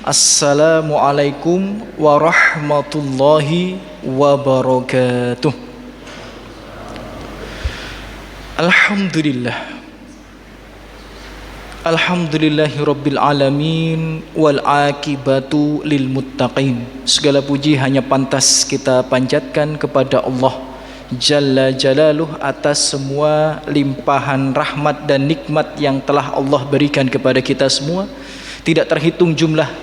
Assalamualaikum warahmatullahi wabarakatuh. Alhamdulillah. Alhamdulillahi rabbil alamin wal akibatu lil muttaqin. Segala puji hanya pantas kita panjatkan kepada Allah Jalla Jalaluh atas semua limpahan rahmat dan nikmat yang telah Allah berikan kepada kita semua. Tidak terhitung jumlah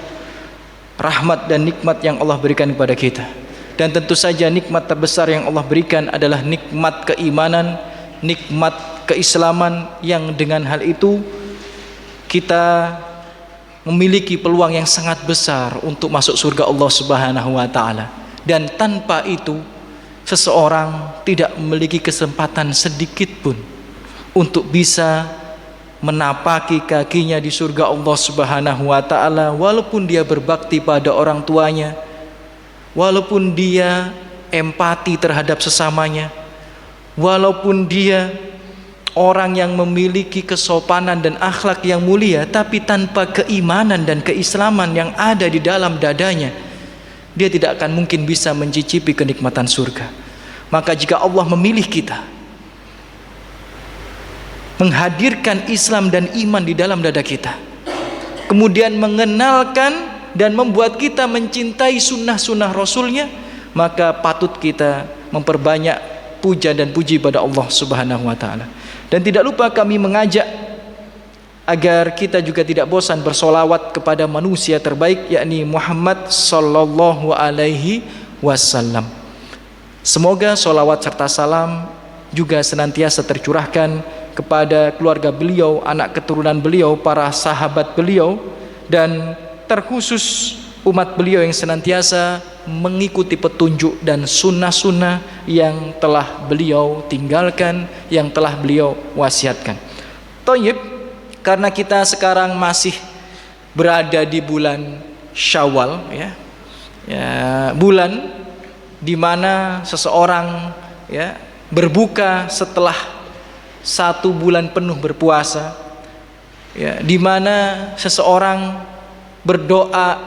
rahmat dan nikmat yang Allah berikan kepada kita. Dan tentu saja nikmat terbesar yang Allah berikan adalah nikmat keimanan, nikmat keislaman, yang dengan hal itu kita memiliki peluang yang sangat besar untuk masuk surga Allah Subhanahu wa taala. Dan tanpa itu seseorang tidak memiliki kesempatan sedikit pun untuk bisa menapaki kakinya di surga Allah Subhanahu wa taala, walaupun dia berbakti pada orang tuanya, walaupun dia empati terhadap sesamanya, walaupun dia orang yang memiliki kesopanan dan akhlak yang mulia, tapi tanpa keimanan dan keislaman yang ada di dalam dadanya, dia tidak akan mungkin bisa mencicipi kenikmatan surga. Maka jika Allah memilih kita, menghadirkan Islam dan iman di dalam dada kita, kemudian mengenalkan dan membuat kita mencintai sunnah-sunnah Rasulnya, maka patut kita memperbanyak puja dan puji pada Allah Subhanahu wa ta'ala. Dan tidak lupa kami mengajak agar kita juga tidak bosan bersolawat kepada manusia terbaik, yakni Muhammad sallallahu alaihi wasallam. Semoga solawat serta salam juga senantiasa tercurahkan kepada keluarga beliau, anak keturunan beliau, para sahabat beliau, dan terkhusus umat beliau yang senantiasa mengikuti petunjuk dan sunnah-sunnah yang telah beliau tinggalkan, yang telah beliau wasiatkan. Thayyib, karena kita sekarang masih berada di bulan Syawal, bulan di mana seseorang berbuka setelah 1 bulan penuh berpuasa, di mana seseorang berdoa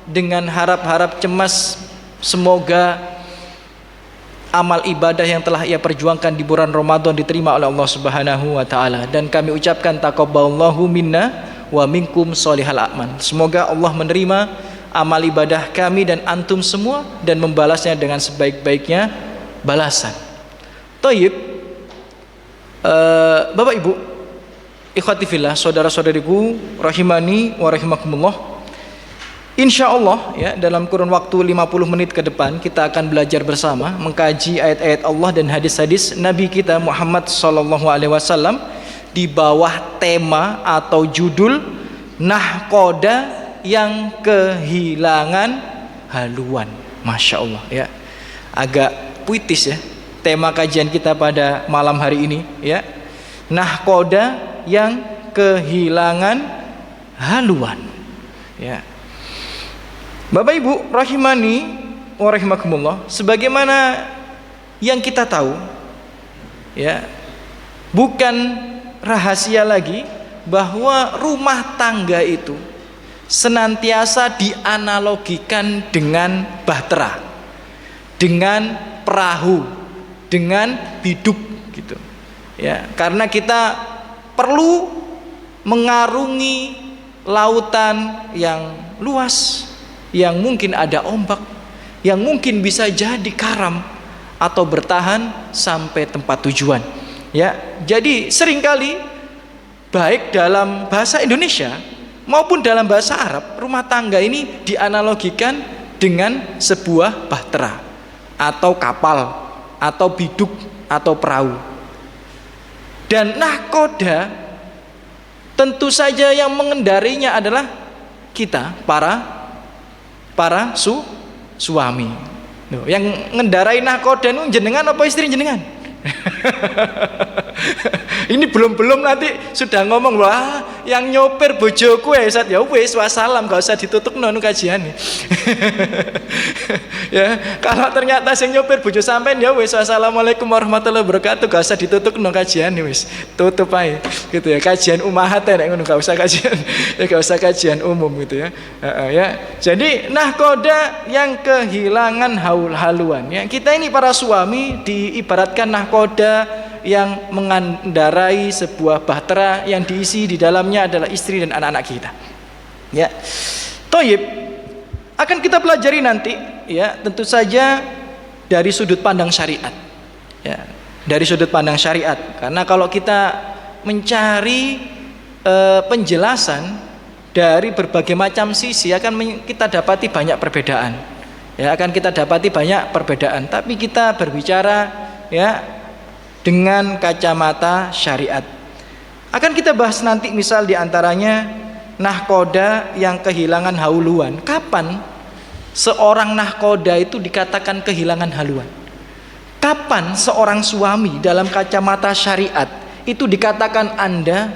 dengan harap-harap cemas semoga amal ibadah yang telah ia perjuangkan di bulan Ramadan diterima oleh Allah Subhanahu wa taala. Dan kami ucapkan taqabbalallahu minna wa minkum sholihal a'mal. Semoga Allah menerima amal ibadah kami dan antum semua dan membalasnya dengan sebaik-baiknya balasan. Thayyib, Bapak Ibu, ikhwati fillah, saudara-saudariku rahimani wa rahimakumullah. Insyaallah dalam kurun waktu 50 menit ke depan kita akan belajar bersama mengkaji ayat-ayat Allah dan hadis-hadis Nabi kita Muhammad sallallahu alaihi wasallam di bawah tema atau judul Nahkoda yang kehilangan haluan. Masya Allah, agak puitis tema kajian kita pada malam hari ini, Nahkoda yang kehilangan haluan. Bapak Ibu rahimani wa rahimakumullah, sebagaimana yang kita tahu, bukan rahasia lagi bahwa rumah tangga itu senantiasa dianalogikan dengan bahtera, dengan perahu, dengan biduk gitu. Karena kita perlu mengarungi lautan yang luas, yang mungkin ada ombak, yang mungkin bisa jadi karam atau bertahan sampai tempat tujuan. Jadi seringkali baik dalam bahasa Indonesia maupun dalam bahasa Arab, rumah tangga ini dianalogikan dengan sebuah bahtera atau kapal atau biduk atau perahu. Dan nahkoda tentu saja yang mengendarinya adalah kita para suami. Yang ngendarai nahkoda itu jenengan apa istri jenengan? Ini belum nanti sudah ngomong, wah yang nyopir bojoku ya Ustaz, ya wis wassalam, gak usah ditutup nonu kajian nih. Ya, kalau ternyata sing nyopir bojo sampean ya wis wassalamualaikum warahmatullahi wabarakatuh, gak usah ditutup nonu kajian nih wis. Tutup aja gitu ya. Kajian umahat ya ngono, gak usah kajian ya, gak usah kajian umum gitu ya. Ya. Jadi nahkoda yang kehilangan haluan ya. Kita ini para suami diibaratkan nahkoda yang mengendarai sebuah bahtera yang diisi di dalamnya adalah istri dan anak-anak kita. Ya. Toyib, akan kita pelajari nanti ya, tentu saja dari sudut pandang syariat. Ya, dari sudut pandang syariat. Karena kalau kita mencari penjelasan dari berbagai macam sisi akan kita dapati banyak perbedaan. Ya, akan kita dapati banyak perbedaan, tapi kita berbicara ya dengan kacamata syariat. Akan kita bahas nanti misal diantaranya nahkoda yang kehilangan haluan. Kapan seorang nahkoda itu dikatakan kehilangan haluan? Kapan seorang suami dalam kacamata syariat itu dikatakan Anda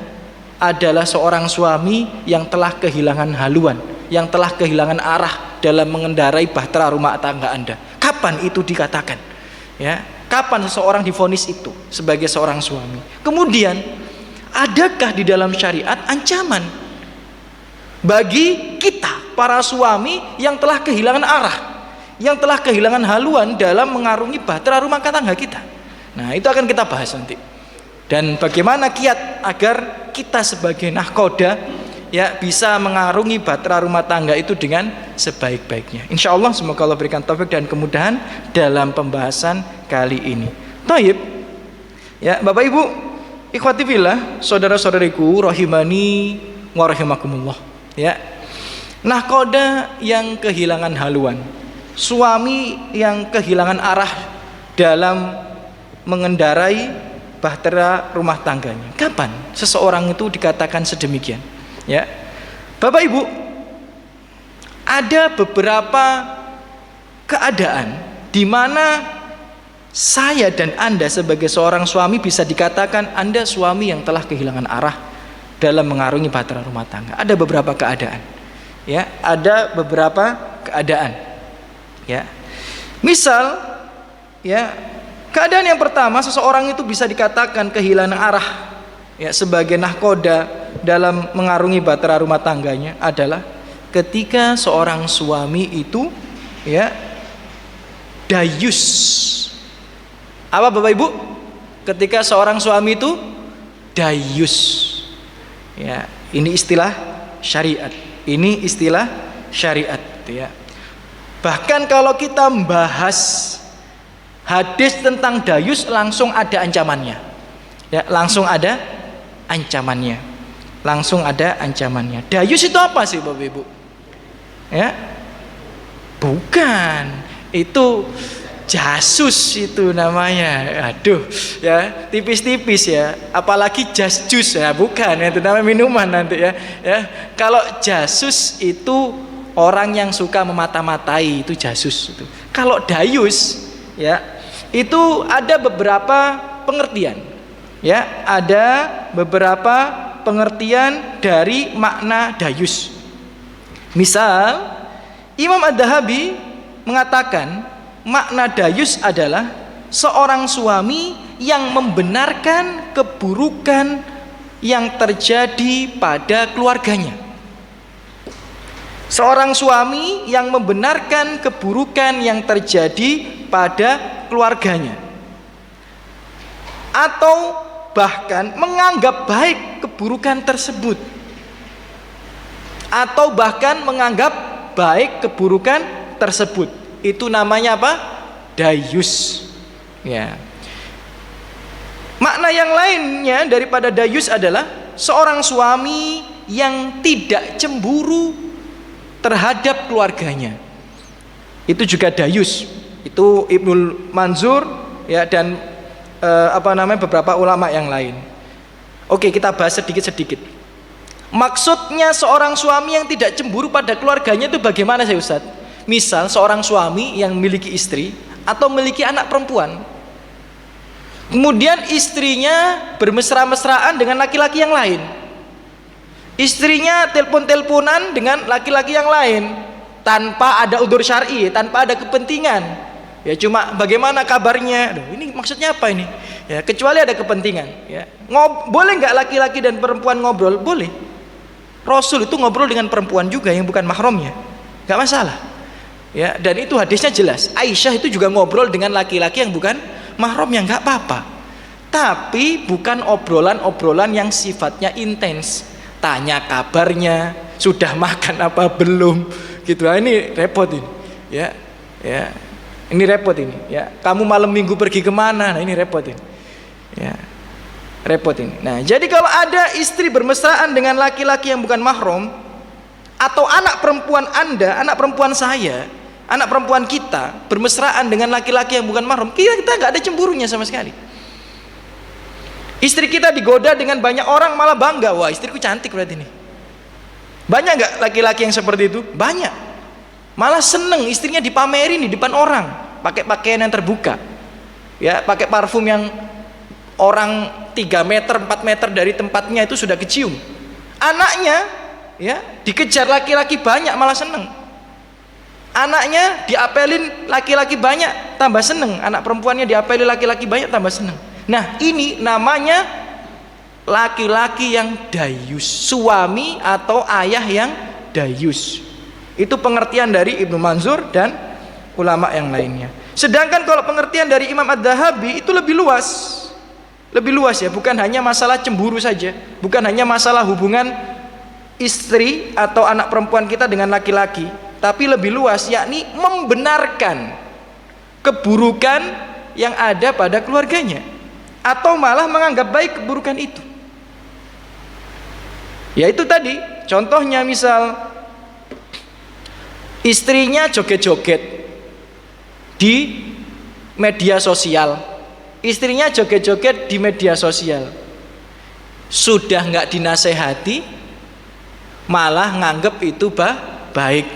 adalah seorang suami yang telah kehilangan haluan, yang telah kehilangan arah dalam mengendarai bahtera rumah tangga Anda? Kapan itu dikatakan? Ya, kapan seseorang divonis itu sebagai seorang suami? Kemudian, adakah di dalam syariat ancaman bagi kita para suami yang telah kehilangan arah, yang telah kehilangan haluan dalam mengarungi bahtera rumah tangga kita? Nah, itu akan kita bahas nanti. Dan bagaimana kiat agar kita sebagai nahkoda ya bisa mengarungi bahtera rumah tangga itu dengan sebaik-baiknya. Insya Allah semoga Allah berikan taufik dan kemudahan dalam pembahasan kali ini. Taib, ya Bapak Ibu, ikhwati fillah, saudara-saudariku rahimani wa rahimakumullah. Ya, nahkoda yang kehilangan haluan, suami yang kehilangan arah dalam mengendarai bahtera rumah tangganya. Kapan seseorang itu dikatakan sedemikian? Ya, Bapak Ibu, ada beberapa keadaan di mana saya dan Anda sebagai seorang suami bisa dikatakan Anda suami yang telah kehilangan arah dalam mengarungi bahtera rumah tangga. Ada beberapa keadaan. Ya, ada beberapa keadaan. Ya. Misal, ya, keadaan yang pertama, seseorang itu bisa dikatakan kehilangan arah ya sebagai nahkoda dalam mengarungi bahtera rumah tangganya adalah ketika seorang suami itu ya dayus. Apa Bapak Ibu? Ketika seorang suami itu dayus. Ya, ini istilah syariat. Ini istilah syariat ya. Bahkan kalau kita membahas hadis tentang dayus langsung ada ancamannya. Ya, langsung ada ancamannya. Langsung ada ancamannya. Dayus itu apa sih Bapak Ibu? Ya. Bukan. Itu jasus itu namanya. Aduh, ya, tipis-tipis ya. Apalagi jas jus ya, bukan. Itu namanya minuman nanti ya. Ya. Kalau jasus itu orang yang suka memata-matai, itu jasus itu. Kalau dayus ya, itu ada beberapa pengertian. Ya, ada beberapa pengertian dari makna dayus. Misal, Imam Ad-Dahabi mengatakan makna dayus adalah seorang suami yang membenarkan keburukan yang terjadi pada keluarganya. Seorang suami yang membenarkan keburukan yang terjadi pada keluarganya, atau bahkan menganggap baik keburukan tersebut, atau bahkan menganggap baik keburukan tersebut. Itu namanya apa? Dayus. Ya. Makna yang lainnya daripada dayus adalah seorang suami yang tidak cemburu terhadap keluarganya. Itu juga dayus. Itu Ibnul Manzur ya, dan beberapa ulama yang lain. Oke, kita bahas sedikit-sedikit. Maksudnya seorang suami yang tidak cemburu pada keluarganya itu bagaimana sih Ustaz? Misal seorang suami yang memiliki istri atau memiliki anak perempuan, Kemudian istrinya bermesra-mesraan dengan laki-laki yang lain. Istrinya telepon-teleponan dengan laki-laki yang lain tanpa ada udzur syar'i, tanpa ada kepentingan. Ya cuma bagaimana kabarnya? Aduh, ini maksudnya apa ini? Ya kecuali ada kepentingan. Ya boleh nggak laki-laki dan perempuan ngobrol? Boleh. Rasul itu ngobrol dengan perempuan juga yang bukan mahramnya, nggak masalah. Ya dan itu hadisnya jelas. Aisyah itu juga ngobrol dengan laki-laki yang bukan mahramnya, nggak apa-apa. Tapi bukan obrolan-obrolan yang sifatnya intens. Tanya kabarnya, sudah makan apa belum, gitu. Nah, ini repot ini. Ya, ya. Ini repot ini, ya. Kamu malam minggu pergi kemana? Nah ini repot ini, ya. Repot ini. Nah jadi kalau ada istri bermesraan dengan laki-laki yang bukan mahram, atau anak perempuan Anda, anak perempuan saya, anak perempuan kita bermesraan dengan laki-laki yang bukan mahram, kita nggak ada cemburunya sama sekali. Istri kita digoda dengan banyak orang malah bangga, wah istriku cantik berarti nih. Banyak nggak laki-laki yang seperti itu? Banyak. Malah seneng istrinya dipamerin di depan orang, pakai pakaian yang terbuka, ya pakai parfum yang orang 3 meter 4 meter dari tempatnya itu sudah kecium. Anaknya ya dikejar laki-laki banyak malah seneng. Anaknya diapelin laki-laki banyak tambah seneng. Anak perempuannya diapelin laki-laki banyak tambah seneng. Nah ini namanya laki-laki yang dayus, suami atau ayah yang dayus. Itu pengertian dari Ibnu Manzur dan ulama yang lainnya. Sedangkan kalau pengertian dari Imam Ad-Dhahabi itu lebih luas. Lebih luas ya, bukan hanya masalah cemburu saja, bukan hanya masalah hubungan istri atau anak perempuan kita dengan laki-laki, tapi lebih luas, yakni membenarkan keburukan yang ada pada keluarganya atau malah menganggap baik keburukan itu. Ya itu tadi contohnya, misal istrinya joget-joget di media sosial, istrinya joget-joget di media sosial, sudah nggak dinasehati malah nganggep itu baik.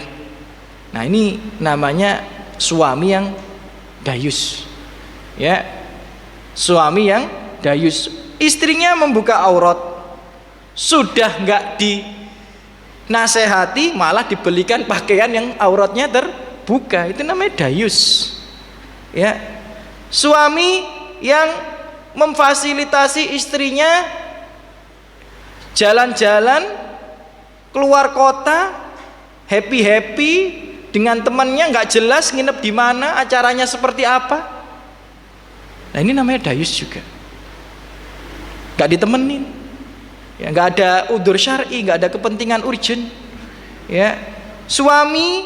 Nah ini namanya suami yang dayus, ya suami yang dayus. Istrinya membuka aurat, sudah nggak dinasehati malah dibelikan pakaian yang auratnya terbuka, itu namanya dayus. Ya suami yang memfasilitasi istrinya jalan-jalan keluar kota, happy dengan temannya, nggak jelas nginep di mana, acaranya seperti apa. Nah ini namanya dayus juga, nggak ditemenin, ya nggak ada udzur syar'i, nggak ada kepentingan urgent. Ya suami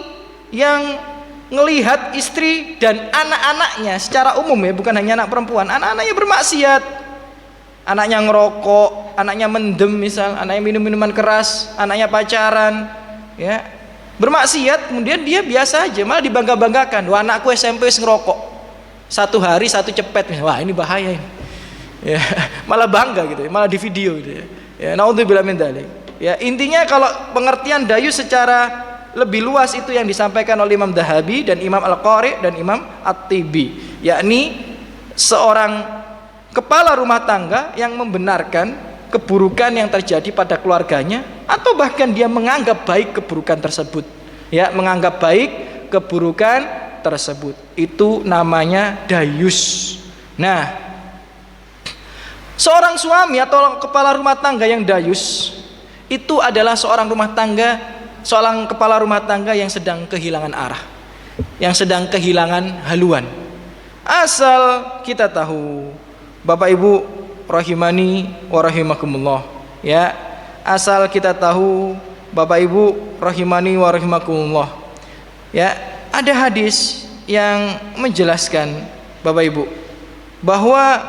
yang ngelihat istri dan anak-anaknya secara umum, ya bukan hanya anak perempuan, anak-anaknya bermaksiat, anaknya ngerokok, anaknya mendem, misal anaknya minum minuman keras, anaknya pacaran, ya bermaksiat, kemudian dia biasa aja malah dibangga-banggakan, wah anakku SMP ngerokok, 1 hari 1 cepet, wah ini bahaya ini, ya malah bangga gitu, malah di video gitu ya. Naudzubillah min dzalik. Ya intinya kalau pengertian dayus secara lebih luas itu yang disampaikan oleh Imam Dhahabi dan Imam Al-Qari dan Imam At-Tibi, yakni seorang kepala rumah tangga yang membenarkan keburukan yang terjadi pada keluarganya, atau bahkan dia menganggap baik keburukan tersebut, ya menganggap baik keburukan tersebut, itu namanya dayus. Nah seorang suami atau kepala rumah tangga yang dayus itu adalah seorang kepala rumah tangga yang sedang kehilangan arah, yang sedang kehilangan haluan. Asal kita tahu, Bapak Ibu rahimani wa rahimakumullah, ya asal kita tahu, Bapak Ibu rahimani wa rahimakumullah, ya ada hadis yang menjelaskan Bapak Ibu bahwa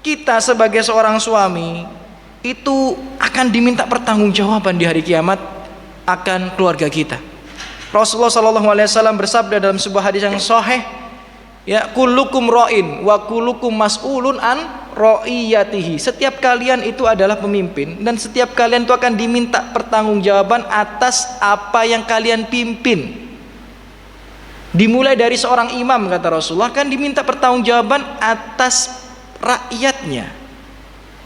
kita sebagai seorang suami itu akan diminta pertanggungjawaban di hari kiamat akan keluarga kita. Rasulullah SAW bersabda dalam sebuah hadis yang sahih, ya kullukum ra'in wa kullukum mas'ulun an ra'iyatihi. Setiap kalian itu adalah pemimpin dan setiap kalian itu akan diminta pertanggungjawaban atas apa yang kalian pimpin. Dimulai dari seorang imam, kata Rasulullah, kan diminta pertanggungjawaban atas rakyatnya,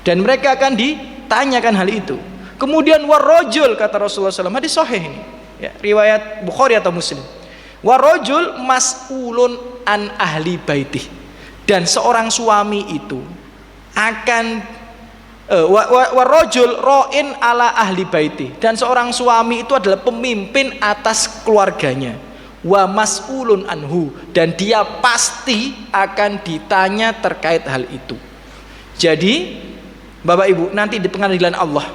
dan mereka akan ditanyakan hal itu. Kemudian warrojul, kata Rasulullah SAW, hadis sahih ini ya, riwayat Bukhari atau Muslim, warrojul mas'ulun an ahli baitih, dan seorang suami itu akan warrojul ro'in ala ahli baitih, dan seorang suami itu adalah pemimpin atas keluarganya, wa mas'ulun anhu, dan dia pasti akan ditanya terkait hal itu. Jadi Bapak Ibu, nanti di pengadilan Allah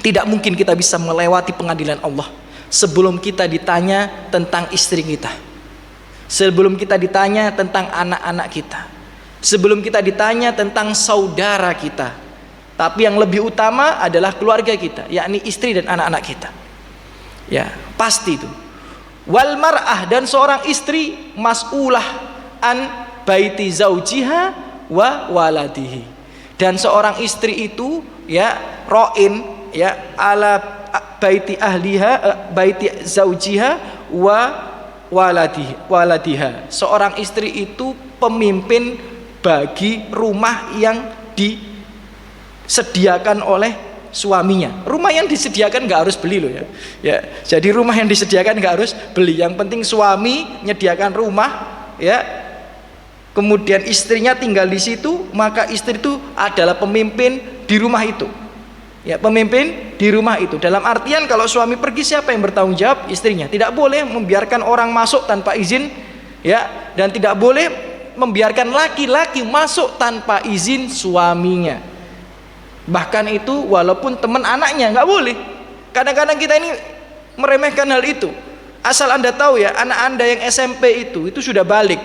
tidak mungkin kita bisa melewati pengadilan Allah sebelum kita ditanya tentang istri kita, sebelum kita ditanya tentang anak-anak kita, sebelum kita ditanya tentang saudara kita. Tapi yang lebih utama adalah keluarga kita, yakni istri dan anak-anak kita. Ya, pasti itu. Wal mar'ah, dan seorang istri mas'ulah an baiti zaujiha wa waladihi, dan seorang istri itu ya ro'in ya ala baiti ahliha, baiti zaujiha wa waladiha. Seorang istri itu pemimpin bagi rumah yang disediakan oleh suaminya. Rumah yang disediakan nggak harus beli loh ya. Ya, jadi rumah yang disediakan nggak harus beli. Yang penting suami menyediakan rumah ya. Kemudian istrinya tinggal di situ, maka istri itu adalah pemimpin di rumah itu. Ya, pemimpin di rumah itu. Dalam artian kalau suami pergi, siapa yang bertanggung jawab? Istrinya. Tidak boleh membiarkan orang masuk tanpa izin ya, dan tidak boleh membiarkan laki-laki masuk tanpa izin suaminya. Bahkan itu walaupun teman anaknya nggak boleh. Kadang-kadang kita ini meremehkan hal itu. Asal Anda tahu ya, anak Anda yang SMP itu sudah balik.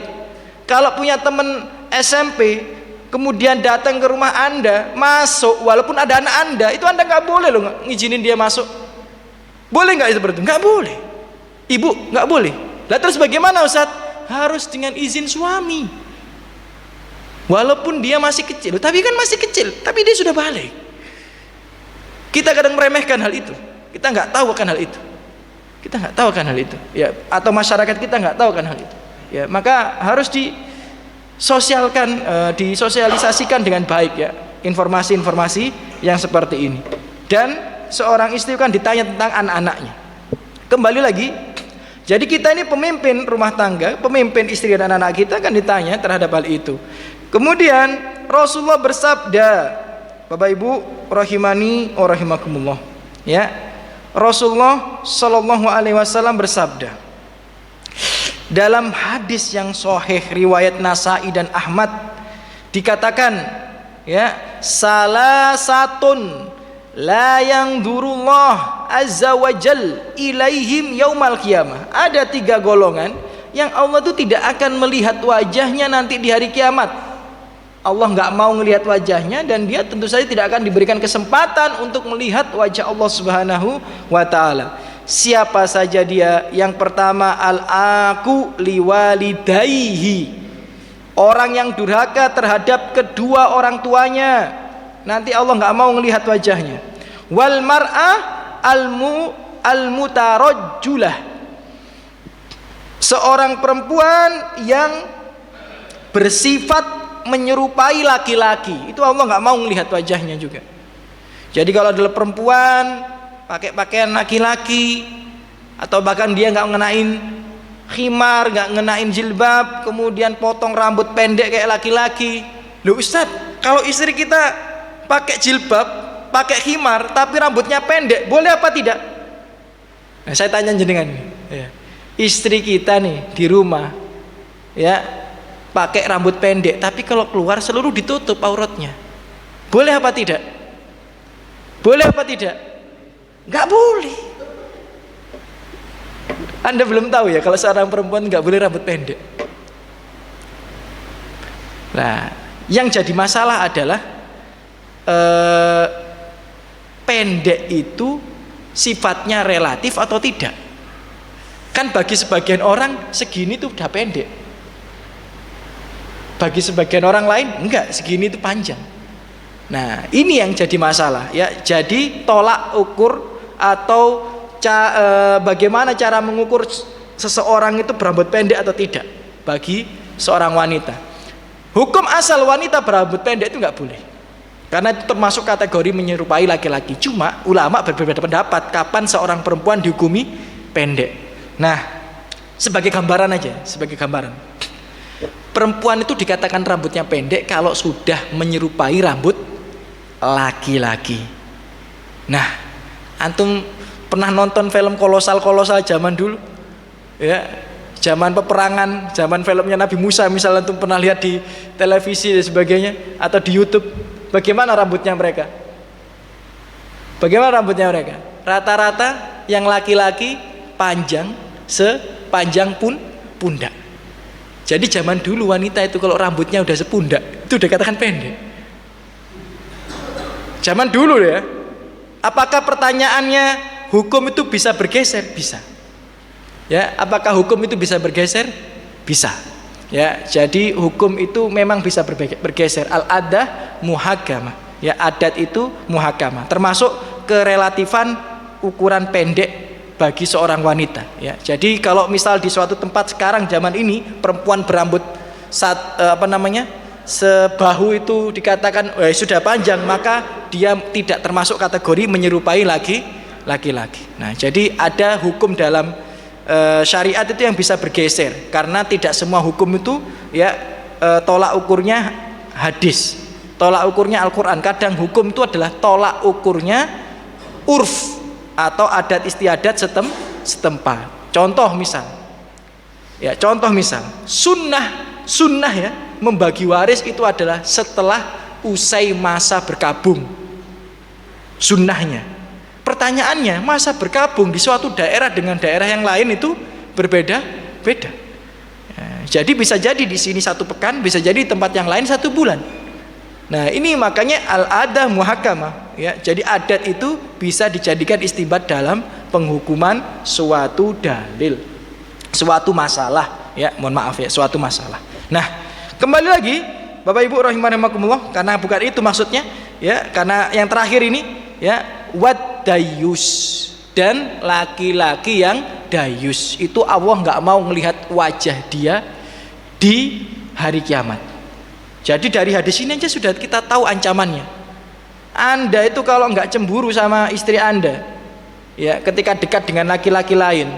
Kalau punya teman SMP kemudian datang ke rumah Anda, masuk walaupun ada anak Anda, itu Anda nggak boleh loh ngizinin dia masuk. Boleh nggak seperti itu? Nggak boleh. Ibu nggak boleh. Lah terus bagaimana Ustaz? Harus dengan izin suami. Walaupun dia masih kecil, tapi kan masih kecil, tapi dia sudah balik. Kita kadang meremehkan hal itu. Kita nggak tahu akan hal itu. Kita nggak tahu akan hal itu. Ya, atau masyarakat kita nggak tahu akan hal itu. Ya, maka harus disosialisasikan dengan baik ya, informasi-informasi yang seperti ini. Dan seorang istri kan ditanya tentang anak-anaknya. Kembali lagi, jadi kita ini pemimpin rumah tangga, pemimpin istri dan anak-anak kita kan ditanya terhadap hal itu. Kemudian Rasulullah bersabda, Bapak Ibu rahimani wa rahimakumullah ya, Rasulullah Shallallahu Alaihi Wasallam bersabda dalam hadis yang sahih riwayat Nasai dan Ahmad, dikatakan ya, salasatun la yanzurullah azza wajal ilaihim yaumal qiyamah. Ada 3 golongan yang Allah itu tidak akan melihat wajahnya nanti di hari kiamat. Allah nggak mau melihat wajahnya, dan dia tentu saja tidak akan diberikan kesempatan untuk melihat wajah Allah Subhanahu wa taala. Siapa saja dia? Yang pertama, al-aqu liwalidayhi, orang yang durhaka terhadap kedua orang tuanya, nanti Allah nggak mau melihat wajahnya. Wal mar'ah al-mutarajjulah, seorang perempuan yang bersifat menyerupai laki-laki, itu Allah nggak mau melihat wajahnya juga. Jadi kalau adalah perempuan pakai pakaian laki-laki, atau bahkan dia nggak ngenain khimar, nggak ngenain jilbab, kemudian potong rambut pendek kayak laki-laki. Loh Ustaz, kalau istri kita pakai jilbab, pakai khimar, tapi rambutnya pendek, boleh apa tidak? Nah, saya tanya jenengan nih, ya. Istri kita nih di rumah, ya, pakai rambut pendek, tapi kalau keluar seluruh ditutup auratnya, boleh apa tidak? Boleh apa tidak? Nggak boleh. Anda belum tahu ya kalau seorang perempuan nggak boleh rambut pendek. Nah, yang jadi masalah adalah pendek itu sifatnya relatif atau tidak. Kan bagi sebagian orang segini tuh udah pendek, bagi sebagian orang lain enggak, segini itu panjang. Nah, ini yang jadi masalah ya. Jadi tolak ukur atau bagaimana cara mengukur seseorang itu berambut pendek atau tidak bagi seorang wanita. Hukum asal wanita berambut pendek itu nggak boleh, karena itu termasuk kategori menyerupai laki-laki. Cuma ulama berbeda pendapat kapan seorang perempuan dihukumi pendek. Nah, sebagai gambaran aja, sebagai gambaran, perempuan itu dikatakan rambutnya pendek kalau sudah menyerupai rambut laki-laki. Nah, antum pernah nonton film kolosal zaman dulu? Ya, zaman peperangan, zaman filmnya Nabi Musa misalnya, antum pernah lihat di televisi dan sebagainya atau di YouTube, bagaimana rambutnya mereka? Bagaimana rambutnya mereka? Rata-rata yang laki-laki panjang sepanjang pundak. Jadi zaman dulu wanita itu kalau rambutnya udah sepundak itu udah katakan pendek. Zaman dulu ya. Apakah pertanyaannya hukum itu bisa bergeser? Bisa. Ya, apakah hukum itu bisa bergeser? Bisa. Ya, jadi hukum itu memang bisa bergeser. Al-adah muhakamah. Ya, adat itu muhakamah. Termasuk kerelatifan ukuran pendek bagi seorang wanita. Ya, jadi kalau misal di suatu tempat sekarang zaman ini perempuan berambut sebahu itu dikatakan sudah panjang, maka dia tidak termasuk kategori menyerupai laki-laki. Nah, jadi ada hukum dalam syariat itu yang bisa bergeser, karena tidak semua hukum itu ya tolak ukurnya hadis, tolak ukurnya Al-Quran. Kadang hukum itu adalah tolak ukurnya urf atau adat istiadat setempat. Contoh misal sunnah ya membagi waris itu adalah setelah usai masa berkabung, sunnahnya. Pertanyaannya, masa berkabung di suatu daerah dengan daerah yang lain itu berbeda-beda. Ya, jadi bisa jadi di sini 1 pekan, bisa jadi di tempat yang lain 1 bulan. Nah, ini makanya al-adah muhakamah. Ya, jadi adat itu bisa dijadikan istinbat dalam penghukuman suatu dalil, suatu masalah. Ya, mohon maaf ya, suatu masalah. Nah, kembali lagi, Bapak Ibu rahimakumullah, karena bukan itu maksudnya. Ya, karena yang terakhir ini, ya, dayus, dan laki-laki yang dayus itu Allah nggak mau melihat wajah dia di hari kiamat. Jadi dari hadis ini aja sudah kita tahu ancamannya. Anda itu kalau nggak cemburu sama istri Anda, ya, ketika dekat dengan laki-laki lain,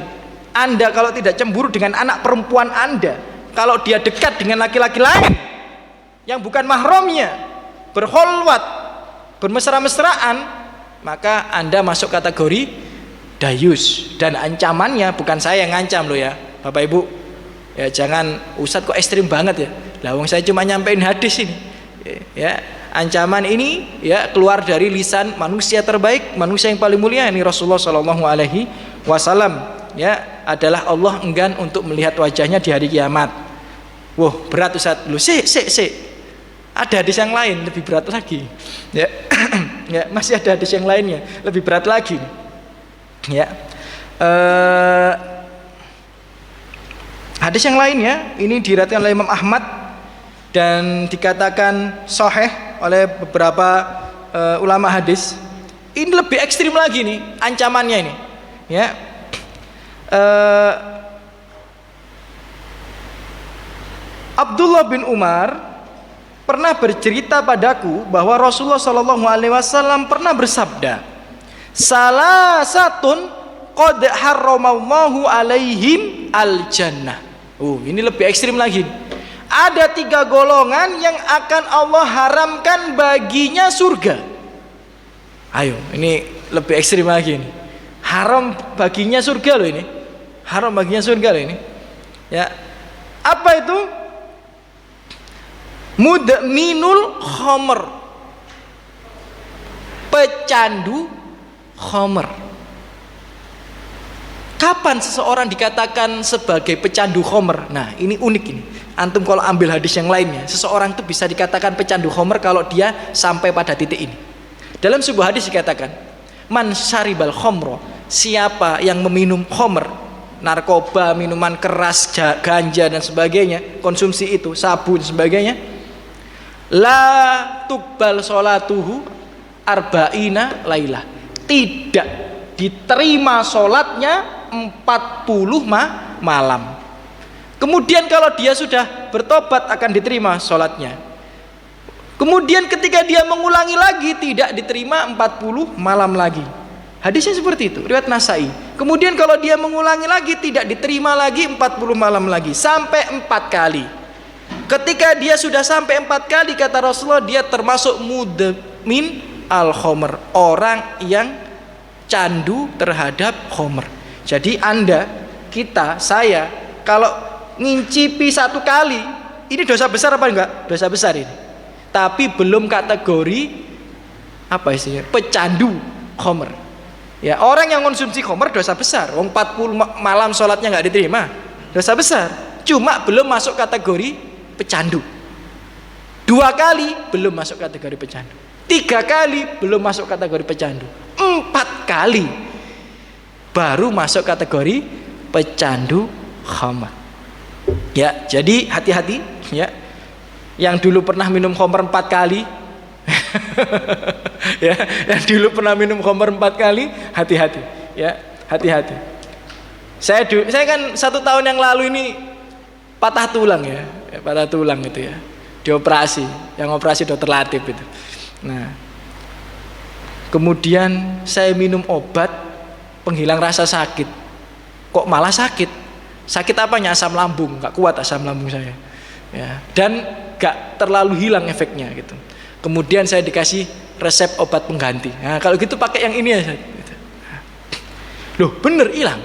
Anda kalau tidak cemburu dengan anak perempuan Anda, kalau dia dekat dengan laki-laki lain yang bukan mahramnya, berkholwat, bermesra-mesraan, maka Anda masuk kategori dayus. Dan ancamannya bukan saya yang ngancam loh ya Bapak Ibu. Ya, jangan Ustadz kok ekstrim banget ya. Lah wong saya cuma nyampein hadis ini. Ya, ancaman ini ya keluar dari lisan manusia terbaik, manusia yang paling mulia, ini Rasulullah Shallallahu Alaihi Wasallam. Ya, adalah Allah enggan untuk melihat wajahnya di hari kiamat. Wah, berat Ustadz. Loh, sik. Ada hadis yang lain lebih berat lagi. Ya. Ya, masih ada hadis yang lainnya lebih berat lagi. Ya. Hadis yang lainnya ini diriwayatkan oleh Imam Ahmad dan dikatakan sahih oleh beberapa ulama hadis. Ini lebih ekstrim lagi nih ancamannya ini. Ya. Abdullah bin Umar pernah bercerita padaku bahwa Rasulullah Shallallahu Alaihi Wasallam pernah bersabda, salasatun qad harramallahu alaihim al jannah. Ini lebih ekstrim lagi. Ada 3 golongan yang akan Allah haramkan baginya surga. Ayo, ini lebih ekstrim lagi ini. Haram baginya surga loh ini. Haram baginya surga loh ini. Ya, apa itu? Mudminul khomer, pecandu khomer. Kapan seseorang dikatakan sebagai pecandu khomer? Nah, ini unik ini. Antum kalau ambil hadis yang lainnya, seseorang itu bisa dikatakan pecandu khomer kalau dia sampai pada titik ini. Dalam sebuah hadis dikatakan, man syaribal khomro, siapa yang meminum khomer, narkoba, minuman keras, ganja dan sebagainya, konsumsi itu, sabu dan sebagainya, la tuqbal sholatuhu arba'ina lailah, tidak diterima sholatnya 40 malam. Kemudian kalau dia sudah bertobat akan diterima sholatnya. Kemudian ketika dia mengulangi lagi tidak diterima 40 malam lagi. Hadisnya seperti itu, riwayat Nasai. Kemudian kalau dia mengulangi lagi tidak diterima lagi 40 malam lagi, sampai 4 kali. Ketika dia sudah sampai 4 kali, kata Rasulullah, dia termasuk mudmin al-khomer, orang yang candu terhadap khomer. Jadi Anda, kita, saya, kalau ngincipi 1 kali, ini dosa besar apa enggak? Dosa besar ini. Tapi belum kategori apa istilahnya? Pecandu khomer. Ya, orang yang konsumsi khomer dosa besar. Wong 40 malam sholatnya nggak diterima, dosa besar. Cuma belum masuk kategori pecandu. 2 kali belum masuk kategori pecandu. 3 kali belum masuk kategori pecandu. 4 kali baru masuk kategori pecandu khamar. Ya, jadi hati-hati ya. Yang dulu pernah minum khamar 4 kali ya, yang dulu pernah minum khamar 4 kali, hati-hati ya, hati-hati. Saya kan 1 tahun yang lalu ini patah tulang ya, patah tulang itu ya, dioperasi, yang operasi dokter Latif itu. Nah, kemudian saya minum obat penghilang rasa sakit, kok malah sakit. Sakit apanya? Asam lambung, nggak kuat asam lambung saya ya, dan nggak terlalu hilang efeknya gitu. Kemudian saya dikasih resep obat pengganti. Nah, kalau gitu pakai yang ini ya. Loh, bener hilang.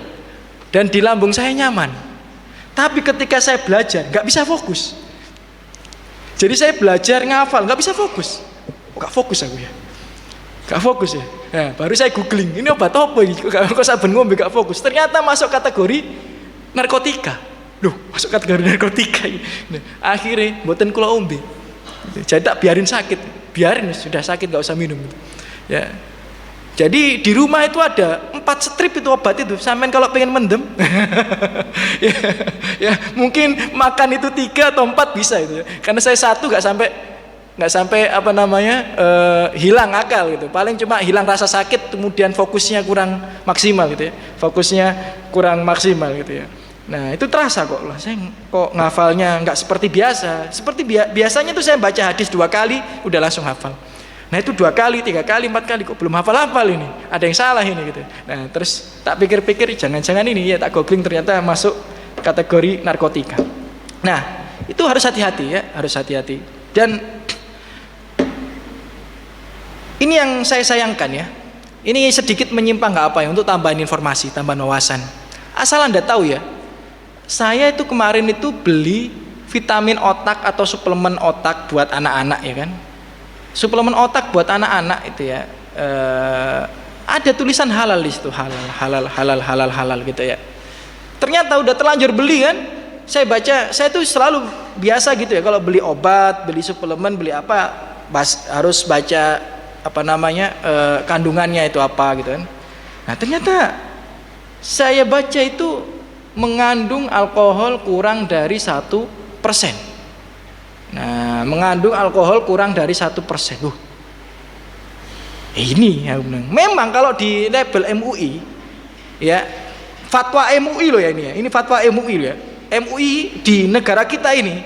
Dan di lambung saya nyaman. Tapi ketika saya belajar, nggak bisa fokus. Jadi saya belajar ngafal, nggak bisa fokus. Nggak fokus aku ya. Nggak fokus ya. Nah, baru saya googling, ini obat apa ini? Kok saben ngombe nggak fokus. Ternyata masuk kategori narkotika. Loh, masuk kategori narkotika. Nah, akhirnya mboten kula ombe. Jadi tak biarin sakit, biarin sudah sakit nggak usah minum ya. Jadi di rumah itu ada 4 strip itu obat itu, sampean kalau pengen mendem ya, ya mungkin makan itu 3 atau 4 bisa itu ya. Karena saya 1 nggak sampai apa namanya hilang akal gitu, paling cuma hilang rasa sakit, kemudian fokusnya kurang maksimal gitu ya, fokusnya kurang maksimal gitu ya. Nah itu terasa kok lah, saya kok ngafalnya nggak seperti biasa. Seperti biasanya tuh saya baca hadis 2 kali udah langsung hafal. Nah itu 2 kali, 3 kali, 4 kali kok belum hafal ini. Ada yang salah ini gitu. Nah terus tak pikir-pikir jangan-jangan ini ya, tak googling ternyata masuk kategori narkotika. Nah itu harus hati-hati ya, harus hati-hati. Dan ini yang saya sayangkan ya. Ini sedikit menyimpang nggak apa ya, untuk tambahan informasi, tambahan wawasan. Asal Anda tahu ya. Saya itu kemarin itu beli vitamin otak atau suplemen otak buat anak-anak ya kan. Suplemen otak buat anak-anak itu ya. Ada tulisan halal di situ, halal gitu ya. Ternyata udah terlanjur beli kan. Saya baca, saya tuh selalu biasa gitu ya, kalau beli obat, beli suplemen, beli apa, harus baca apa namanya kandungannya itu apa gitu kan. Nah ternyata saya baca itu mengandung alkohol kurang dari 1%. Nah, mengandung alkohol kurang dari 1%. Ini ya, memang kalau di label MUI ya, fatwa MUI loh ya ini ya. Ini fatwa MUI loh ya. MUI di negara kita ini,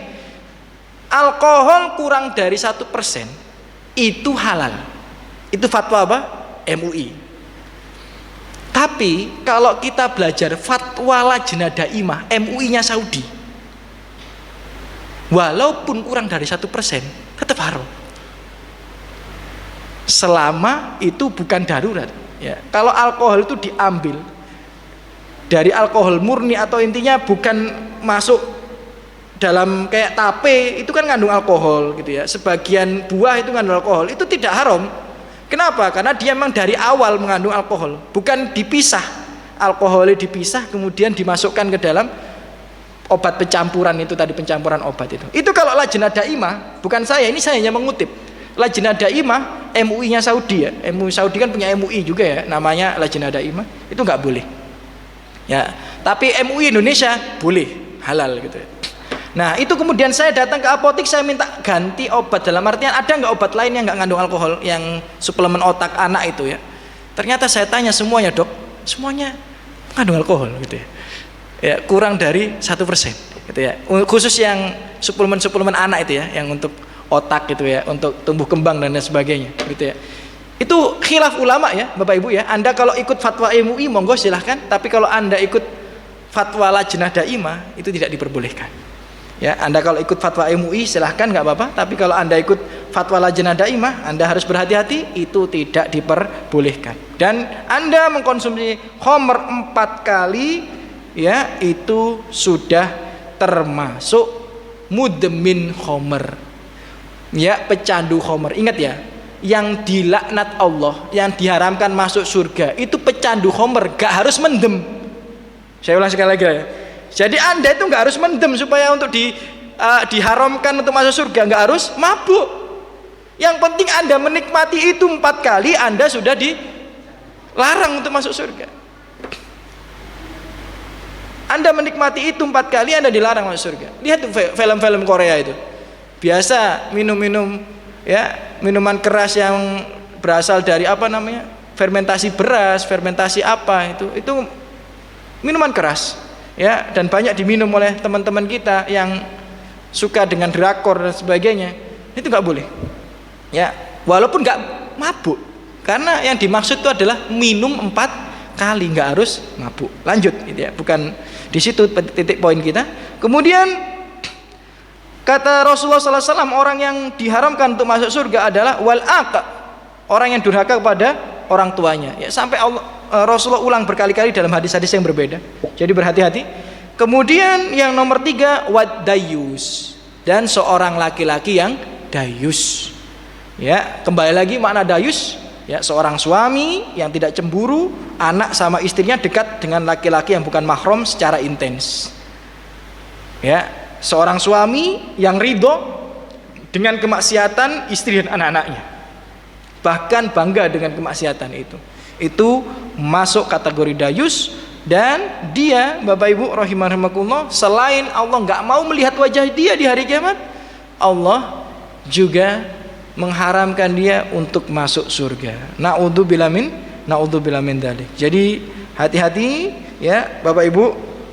alkohol kurang dari 1% itu halal. Itu fatwa apa? MUI. Tapi kalau kita belajar fatwa Lajnah Daimah MUI-nya Saudi, walaupun kurang dari 1% tetap haram. Selama itu bukan darurat ya. Kalau alkohol itu diambil dari alkohol murni, atau intinya bukan masuk dalam kayak tape, itu kan ngandung alkohol gitu ya. Sebagian buah itu ngandung alkohol, itu tidak haram. Kenapa? Karena dia memang dari awal mengandung alkohol, bukan dipisah. Alkoholnya dipisah kemudian dimasukkan ke dalam obat pencampuran itu tadi, pencampuran obat itu. Itu kalau Lajnah Daimah, bukan saya, ini saya hanya mengutip. Lajnah Daimah MUI-nya Saudi ya. MUI Saudi kan punya MUI juga ya, namanya Lajnah Daimah. Itu nggak boleh. Ya, tapi MUI Indonesia boleh, halal gitu ya. Nah itu kemudian saya datang ke apotek, saya minta ganti obat, dalam artian ada nggak obat lain yang nggak ngandung alkohol, yang suplemen otak anak itu ya. Ternyata saya tanya semuanya, dok, semuanya mengandung alkohol gitu ya. Ya kurang dari 1%. gitu ya. Khusus yang suplemen anak itu ya, yang untuk otak gitu ya, untuk tumbuh kembang dan lain sebagainya gitu ya. Itu khilaf ulama ya Bapak Ibu ya. Anda kalau ikut fatwa MUI monggo silahkan, tapi kalau Anda ikut fatwa Lajnah Daimah itu tidak diperbolehkan. Ya, Anda kalau ikut fatwa MUI silahkan nggak apa-apa, tapi kalau Anda ikut fatwa Lajnah Daimah Anda harus berhati-hati, itu tidak diperbolehkan. Dan Anda mengkonsumsi khamr 4 kali ya itu sudah termasuk mudmin khamr. Ya, pecandu khamr. Ingat ya, yang dilaknat Allah, yang diharamkan masuk surga itu pecandu khamr, gak harus mendem. Saya ulang sekali lagi ya. Jadi Anda itu nggak harus mendem supaya untuk diharamkan untuk masuk surga, nggak harus mabuk. Yang penting Anda menikmati itu 4 kali, Anda sudah dilarang untuk masuk surga. Anda menikmati itu 4 kali, Anda dilarang masuk surga. Lihat film-film Korea itu, biasa minum-minum ya, minuman keras yang berasal dari apa namanya, fermentasi beras, fermentasi apa itu minuman keras. Ya, dan banyak diminum oleh teman-teman kita yang suka dengan drakor dan sebagainya. Itu nggak boleh ya, walaupun nggak mabuk, karena yang dimaksud itu adalah minum 4 kali, nggak harus mabuk. Lanjut gitu ya, bukan di situ titik poin kita. Kemudian kata Rasulullah SAW, orang yang diharamkan untuk masuk surga adalah wal aqa, orang yang durhaka kepada orang tuanya ya, sampai Rasulullah ulang berkali-kali dalam hadis-hadis yang berbeda. Jadi berhati-hati. Kemudian yang nomor 3, wad dayus, dan seorang laki-laki yang dayus. Ya, kembali lagi makna dayus ya, seorang suami yang tidak cemburu anak sama istrinya dekat dengan laki-laki yang bukan mahram secara intens. Ya, seorang suami yang ridho dengan kemaksiatan istri dan anak-anaknya, bahkan bangga dengan kemaksiatan itu masuk kategori dayus. Dan dia Bapak Ibu rahimakumullah, selain Allah nggak mau melihat wajah dia di hari kiamat, Allah juga mengharamkan dia untuk masuk surga. Na'udzubillah min dzalik. Jadi hati-hati ya Bapak Ibu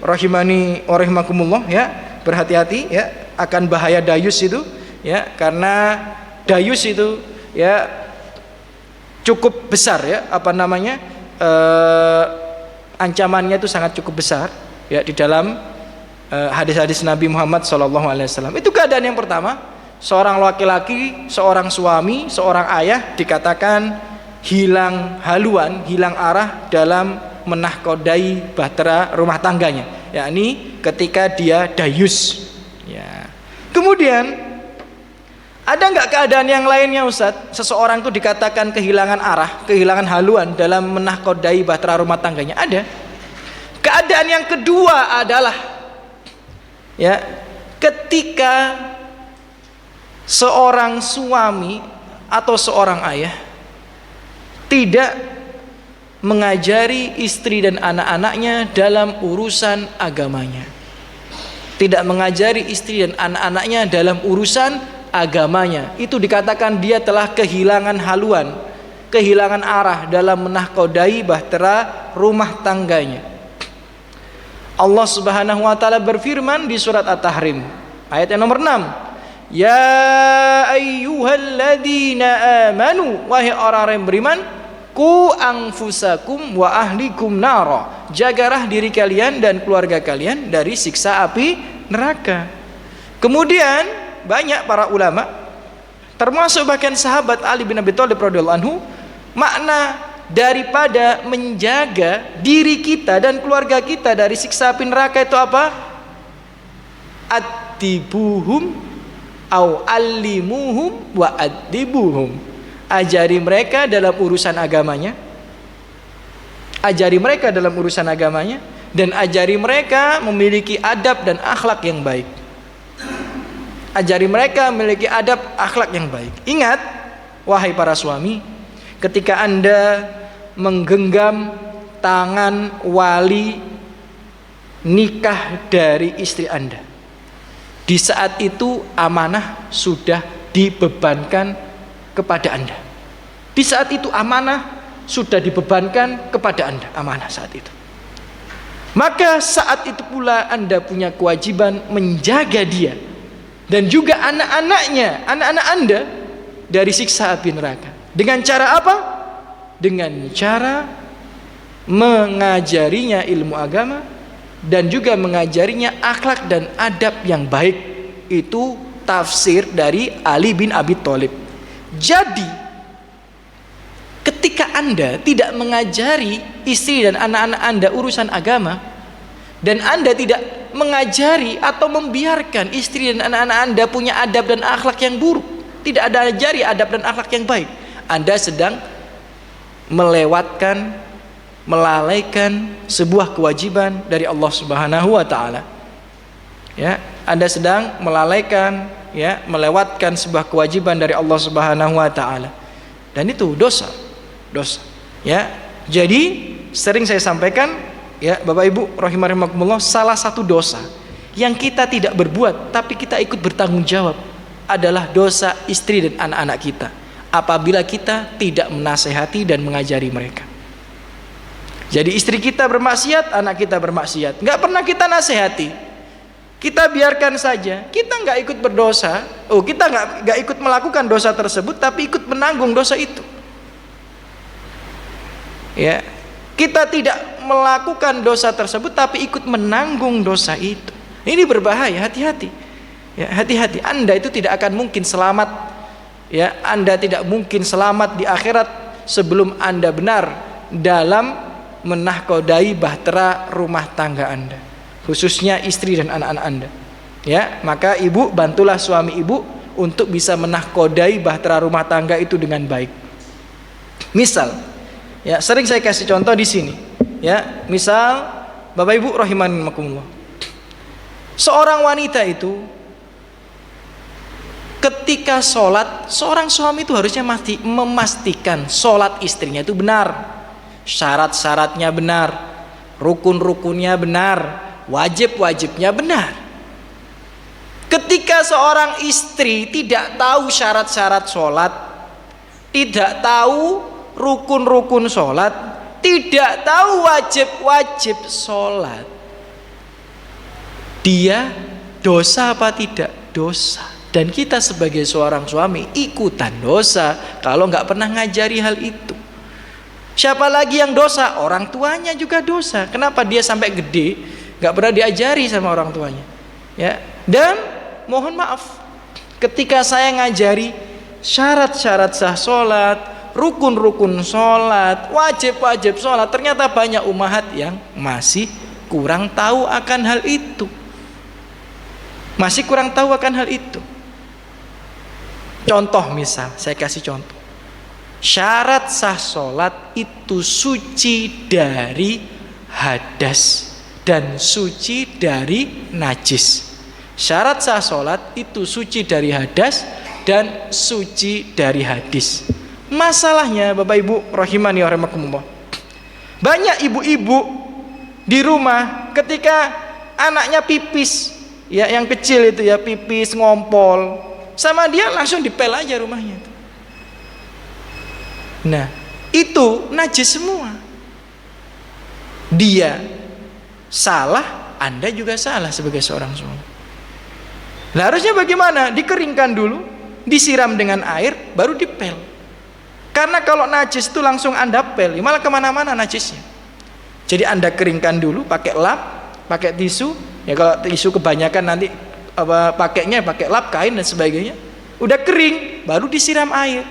rahimani wa rahimakumullah ya, berhati-hati ya akan bahaya dayus itu ya, karena dayus itu ya cukup besar ya, apa namanya, ancamannya itu sangat cukup besar ya di dalam hadis-hadis Nabi Muhammad SAW. Itu keadaan yang pertama, seorang laki-laki, seorang suami, seorang ayah dikatakan hilang haluan, hilang arah dalam menahkodai bahtera rumah tangganya, yakni ketika dia dayus ya. Kemudian ada nggak keadaan yang lainnya Ustadz? Seseorang itu dikatakan kehilangan arah, kehilangan haluan dalam menahkodai bahtera rumah tangganya. Ada. Keadaan yang kedua adalah ya, ketika seorang suami atau seorang ayah tidak mengajari istri dan anak-anaknya dalam urusan agamanya, tidak mengajari istri dan anak-anaknya dalam urusan agamanya, itu dikatakan dia telah kehilangan haluan, kehilangan arah dalam menahkodai bahtera rumah tangganya. Allah Subhanahu wa taala berfirman di surat At-Tahrim ayat yang nomor 6, ya ayyuhalladzina amanu, wahai orang yang beriman, ku anfusakum wa ahlikum nara, jagalah diri kalian dan keluarga kalian dari siksa api neraka. Kemudian banyak para ulama, termasuk bahkan sahabat Ali bin Abi Thalib radhiyallahu anhu, makna daripada menjaga diri kita dan keluarga kita dari siksa api neraka itu apa? Adibuhum au allimuhum wa adibuhum. Ajari mereka dalam urusan agamanya, ajari mereka dalam urusan agamanya, dan ajari mereka memiliki adab dan akhlak yang baik. Ajari mereka memiliki adab akhlak yang baik. Ingat wahai para suami, ketika Anda menggenggam tangan wali nikah dari istri Anda, di saat itu amanah sudah dibebankan kepada Anda. Di saat itu amanah sudah dibebankan kepada Anda, amanah saat itu. Maka saat itu pula Anda punya kewajiban menjaga dia dan juga anak-anaknya, anak-anak Anda dari siksa api neraka. Dengan cara apa? Dengan cara mengajarinya ilmu agama dan juga mengajarinya akhlak dan adab yang baik. Itu tafsir dari Ali bin Abi Thalib. Jadi ketika Anda tidak mengajari istri dan anak-anak Anda urusan agama, dan Anda tidak mengajari atau membiarkan istri dan anak-anak Anda punya adab dan akhlak yang buruk, tidak ada ajari adab dan akhlak yang baik, Anda sedang melewatkan, melalaikan sebuah kewajiban dari Allah Subhanahu wa taala. Ya, Anda sedang melalaikan, ya, melewatkan sebuah kewajiban dari Allah Subhanahu wa taala. Dan itu dosa. Dosa. Ya. Jadi sering saya sampaikan, ya, Bapak Ibu rahimakumullah, salah satu dosa yang kita tidak berbuat tapi kita ikut bertanggung jawab adalah dosa istri dan anak-anak kita apabila kita tidak menasehati dan mengajari mereka. Jadi istri kita bermaksiat, anak kita bermaksiat, nggak pernah kita nasehati, kita biarkan saja, kita nggak ikut berdosa, kita nggak ikut melakukan dosa tersebut tapi ikut menanggung dosa itu. Ya, kita tidak melakukan dosa tersebut tapi ikut menanggung dosa itu. Ini berbahaya, hati-hati. Ya, hati-hati. Anda itu tidak akan mungkin selamat. Ya, Anda tidak mungkin selamat di akhirat sebelum Anda benar dalam menahkodai bahtera rumah tangga Anda, khususnya istri dan anak-anak Anda. Ya, maka ibu bantulah suami ibu untuk bisa menahkodai bahtera rumah tangga itu dengan baik. Misal, ya, sering saya kasih contoh di sini. Ya, misal Bapak Ibu rahimakumullah, seorang wanita itu ketika sholat, seorang suami itu harusnya memastikan sholat istrinya itu benar, syarat-syaratnya benar, rukun-rukunnya benar, wajib-wajibnya benar. Ketika seorang istri tidak tahu syarat-syarat sholat, tidak tahu rukun-rukun sholat, tidak tahu wajib-wajib sholat, dia dosa apa tidak? Dosa. Dan kita sebagai seorang suami ikutan dosa kalau nggak pernah ngajari hal itu. Siapa lagi yang dosa? Orang tuanya juga dosa. Kenapa dia sampai gede nggak pernah diajari sama orang tuanya? Ya. Dan mohon maaf, ketika saya ngajari syarat-syarat sah sholat, rukun-rukun sholat, wajib-wajib sholat, ternyata banyak umahat yang masih kurang tahu akan hal itu. Masih kurang tahu akan hal itu. Contoh misal, saya kasih contoh. Syarat sah sholat itu suci dari hadas dan suci dari najis. Syarat sah sholat itu suci dari hadas dan suci dari hadis. Masalahnya Bapak Ibu rahimani wa rahimakumullah, banyak ibu-ibu di rumah ketika anaknya pipis, ya, yang kecil itu ya, pipis ngompol sama dia langsung dipel aja rumahnya. Nah, itu najis semua. Dia salah, Anda juga salah sebagai seorang suami. Nah, harusnya bagaimana? Dikeringkan dulu, disiram dengan air, baru dipel. Karena kalau najis itu langsung Anda pel, malah kemana-mana najisnya. Jadi Anda keringkan dulu, pakai lap, pakai tisu. Ya, kalau tisu kebanyakan nanti pakainya pakai lap, kain dan sebagainya. Udah kering, baru disiram air.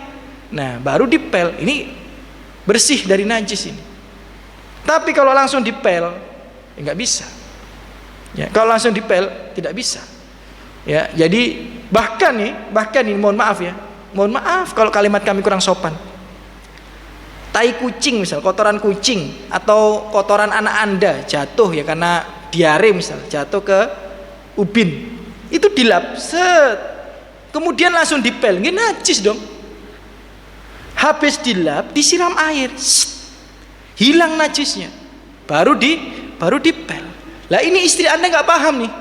Nah, baru dipel. Ini bersih dari najis ini. Tapi kalau langsung dipel, ya nggak bisa. Ya, kalau langsung dipel tidak bisa. Ya, jadi bahkan nih, mohon maaf ya, mohon maaf kalau kalimat kami kurang sopan. Tai kucing misal, kotoran kucing atau kotoran anak Anda jatuh ya karena diare misal, jatuh ke ubin, itu dilap, set, kemudian langsung dipel, ini najis dong. Habis dilap, disiram air, set, hilang najisnya, baru dipel. Lah ini istri Anda nggak paham nih,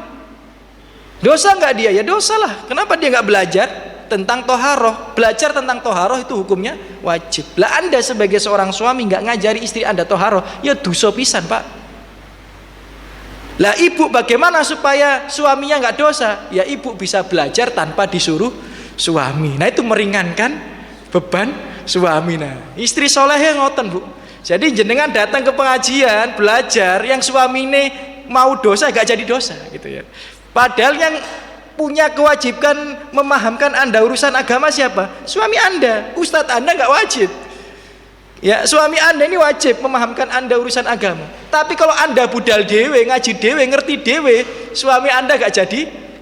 dosa nggak dia? Ya dosa lah. Kenapa dia nggak belajar tentang toharoh? Belajar tentang toharoh itu hukumnya wajib. Lah Anda sebagai seorang suami nggak ngajari istri Anda toharoh, ya dosa pisan Pak. Lah ibu bagaimana supaya suaminya nggak dosa? Ya ibu bisa belajar tanpa disuruh suami. Nah itu meringankan beban suami. Nah istri solehnya ngoten bu. Jadi jenengan datang ke pengajian belajar, yang suami ini mau dosa gak jadi dosa gitu ya. Padahal yang punya kewajiban memahamkan Anda urusan agama siapa? Suami Anda. Ustadz Anda nggak wajib. Ya, suami Anda ini wajib memahamkan Anda urusan agama. Tapi kalau Anda budal dewe, ngaji dewe, ngerti dewe, suami Anda gak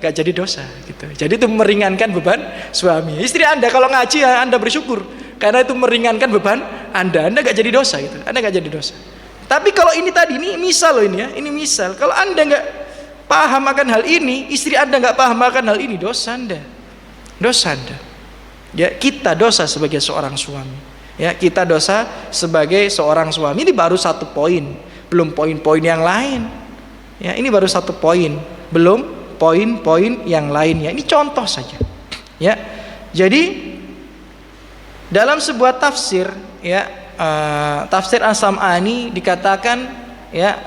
jadi dosa gitu. Jadi itu meringankan beban suami. Istri Anda kalau ngaji ya Anda bersyukur, karena itu meringankan beban Anda gak jadi dosa gitu. Anda gak jadi dosa. Tapi kalau ini tadi, ini misal loh ini ya, ini misal. Kalau Anda gak paham akan hal ini, istri Anda gak paham akan hal ini, dosa Anda. Dosa Anda. Ya, kita dosa sebagai seorang suami. Ya, kita dosa sebagai seorang suami. Ini baru satu poin, belum poin-poin yang lain. Ya, ini baru satu poin, belum poin-poin yang lainnya. Ini contoh saja. Ya, jadi dalam sebuah tafsir, ya, tafsir As-Sam'ani dikatakan, ya,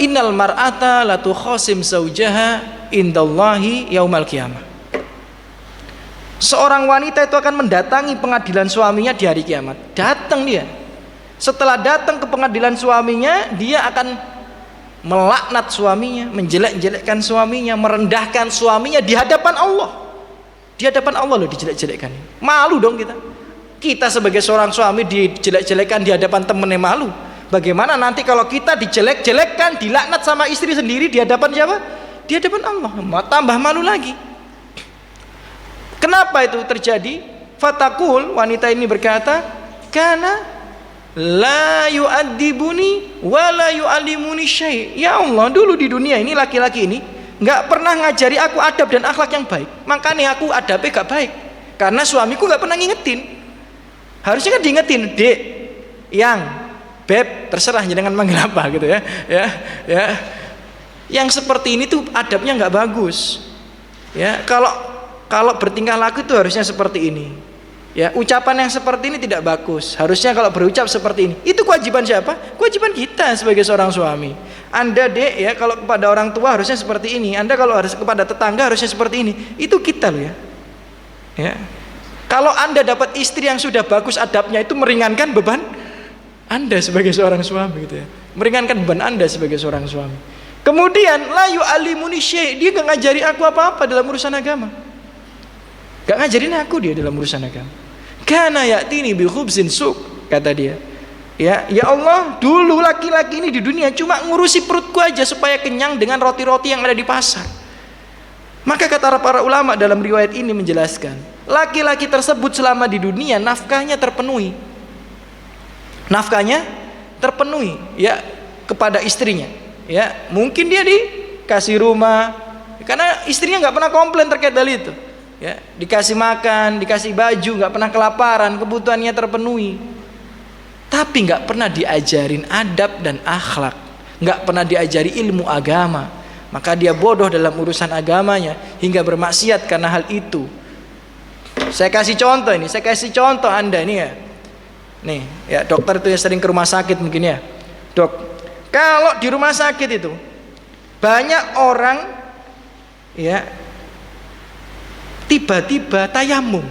innal mar'ata la tukhasim zaujaha indallahi yaumal qiyamah. Seorang wanita itu akan mendatangi pengadilan suaminya di hari kiamat. Datang dia. Setelah datang ke pengadilan suaminya, dia akan melaknat suaminya, menjelek-jelekkan suaminya, merendahkan suaminya di hadapan Allah. Di hadapan Allah loh dijelek-jelekkan. Malu dong kita. Kita sebagai seorang suami dijelek-jelekkan di hadapan temennya, malu. Bagaimana nanti kalau kita dijelek-jelekkan, dilaknat sama istri sendiri di hadapan siapa? Di hadapan Allah. Tambah malu lagi. Kenapa itu terjadi? Fatakul, wanita ini berkata, karena la yu'addibuni wa la yu'allimuni syai'. Ya Allah, dulu di dunia ini laki-laki ini nggak pernah ngajari aku adab dan akhlak yang baik. Makanya aku adabnya gak baik. Karena suamiku nggak pernah ngingetin. Harusnya kan diingetin, Dek, yang, Beb, terserah jangan manggil apa gitu ya. Ya. Yang seperti ini tuh adabnya nggak bagus. Ya, kalau bertingkah laku itu harusnya seperti ini. Ya, ucapan yang seperti ini tidak bagus. Harusnya kalau berucap seperti ini. Itu kewajiban siapa? Kewajiban kita sebagai seorang suami. Anda, Dek, ya, kalau kepada orang tua harusnya seperti ini. Anda kalau harus kepada tetangga harusnya seperti ini. Itu kita loh ya. Ya. Kalau Anda dapat istri yang sudah bagus adabnya, itu meringankan beban Anda sebagai seorang suami gitu ya. Meringankan beban Anda sebagai seorang suami. Kemudian la yu'allimuni syai', dia gak ngajari aku apa-apa dalam urusan agama. Gak ngajarin aku dia dalam urusan agama. Kana ya'tini bi khubzin suq, kata dia. Ya Allah, dulu laki-laki ini di dunia cuma ngurusi perutku aja supaya kenyang dengan roti-roti yang ada di pasar. Maka kata para ulama dalam riwayat ini menjelaskan, laki-laki tersebut selama di dunia nafkahnya terpenuhi. Nafkahnya terpenuhi ya kepada istrinya. Ya, mungkin dia dikasih rumah karena istrinya nggak pernah komplain terkait hal itu. Ya, dikasih makan, dikasih baju, nggak pernah kelaparan, kebutuhannya terpenuhi. Tapi nggak pernah diajarin adab dan akhlak, nggak pernah diajari ilmu agama. Maka dia bodoh dalam urusan agamanya hingga bermaksiat karena hal itu. Saya kasih contoh ini, saya kasih contoh Anda ini ya. Nih, ya dokter itu yang sering ke rumah sakit mungkin ya. Dok, kalau di rumah sakit itu banyak orang ya tiba-tiba tayamum.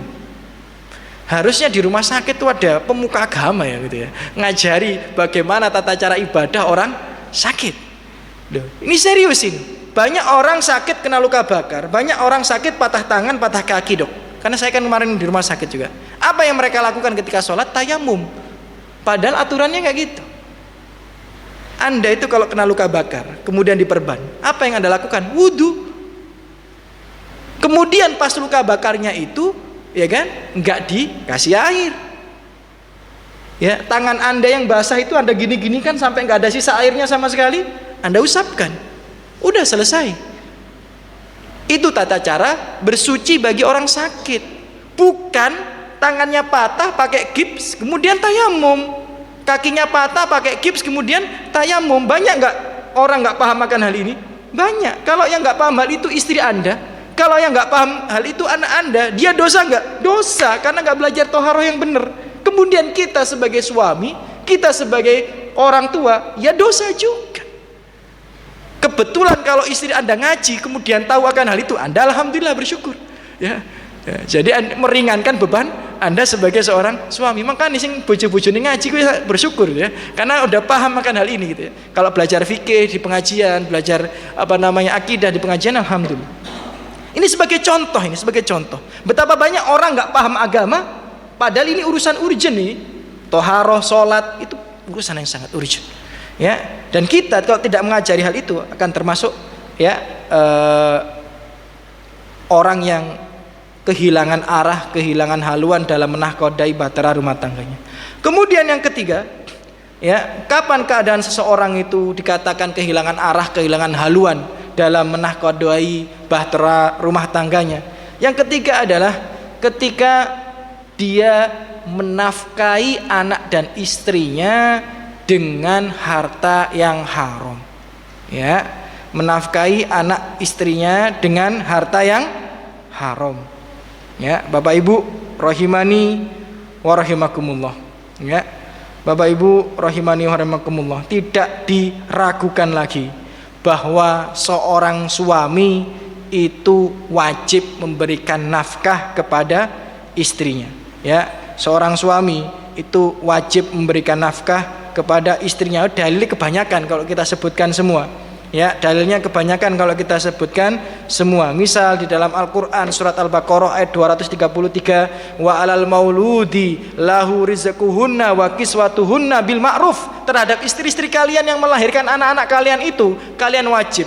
Harusnya di rumah sakit itu ada pemuka agama ya gitu ya, ngajari bagaimana tata cara ibadah orang sakit. Duh, ini serius ini. Banyak orang sakit kena luka bakar, banyak orang sakit patah tangan, patah kaki dok. Karena saya kan kemarin di rumah sakit juga. Apa yang mereka lakukan ketika sholat? Tayamum. Padahal aturannya nggak gitu. Anda itu kalau kena luka bakar, kemudian diperban, apa yang Anda lakukan? Wudhu. Kemudian pas luka bakarnya itu, ya kan, nggak dikasih air. Ya, tangan Anda yang basah itu Anda gini-gini kan sampai nggak ada sisa airnya sama sekali, Anda usapkan. Udah selesai. Itu tata cara bersuci bagi orang sakit. Bukan tangannya patah pakai gips kemudian tayamum, kakinya patah pakai gips kemudian tayamum. Banyak nggak orang nggak paham akan hal ini? Banyak. Kalau yang nggak paham hal itu istri Anda. Kalau yang nggak paham hal itu anak Anda, dia dosa nggak? Dosa karena nggak belajar toharoh yang benar. Kemudian kita sebagai suami, kita sebagai orang tua, ya dosa juga. Kebetulan kalau istri Anda ngaji kemudian tahu akan hal itu, Anda alhamdulillah bersyukur. Ya. Jadi meringankan beban Anda sebagai seorang suami. Makanya sing bojo-bojone ngaji kuwi bersyukur ya. Karena udah paham akan hal ini gitu ya. Kalau belajar fikih di pengajian, belajar akidah di pengajian, alhamdulillah. Ini sebagai contoh. Betapa banyak orang nggak paham agama, padahal ini urusan urgent nih. Toharoh, sholat itu urusan yang sangat urgent. Ya, dan kita kalau tidak mengajari hal itu akan termasuk ya orang yang kehilangan arah, kehilangan haluan dalam menahkodai bahtera rumah tangganya. Kemudian yang ketiga, ya, kapan keadaan seseorang itu dikatakan kehilangan arah, kehilangan haluan dalam menahkodai bahtera rumah tangganya? Yang ketiga adalah ketika dia menafkahi anak dan istrinya dengan harta yang haram. Ya, menafkahi anak istrinya dengan harta yang haram. Ya, Bapak Ibu rahimani wa rahimakumullah. Ya, Bapak Ibu rahimani wa rahimakumullah, tidak diragukan lagi bahwa seorang suami itu wajib memberikan nafkah kepada istrinya. Ya, seorang suami itu wajib memberikan nafkah kepada istrinya. Dalilnya kebanyakan kalau kita sebutkan semua. Ya, dalilnya kebanyakan kalau kita sebutkan semua. Misal di dalam Al-Qur'an surat Al-Baqarah ayat 233, wa alal mauludi lahu rizquhunna wa kiswatuhunna bil ma'ruf. Terhadap istri-istri kalian yang melahirkan anak-anak kalian itu, kalian wajib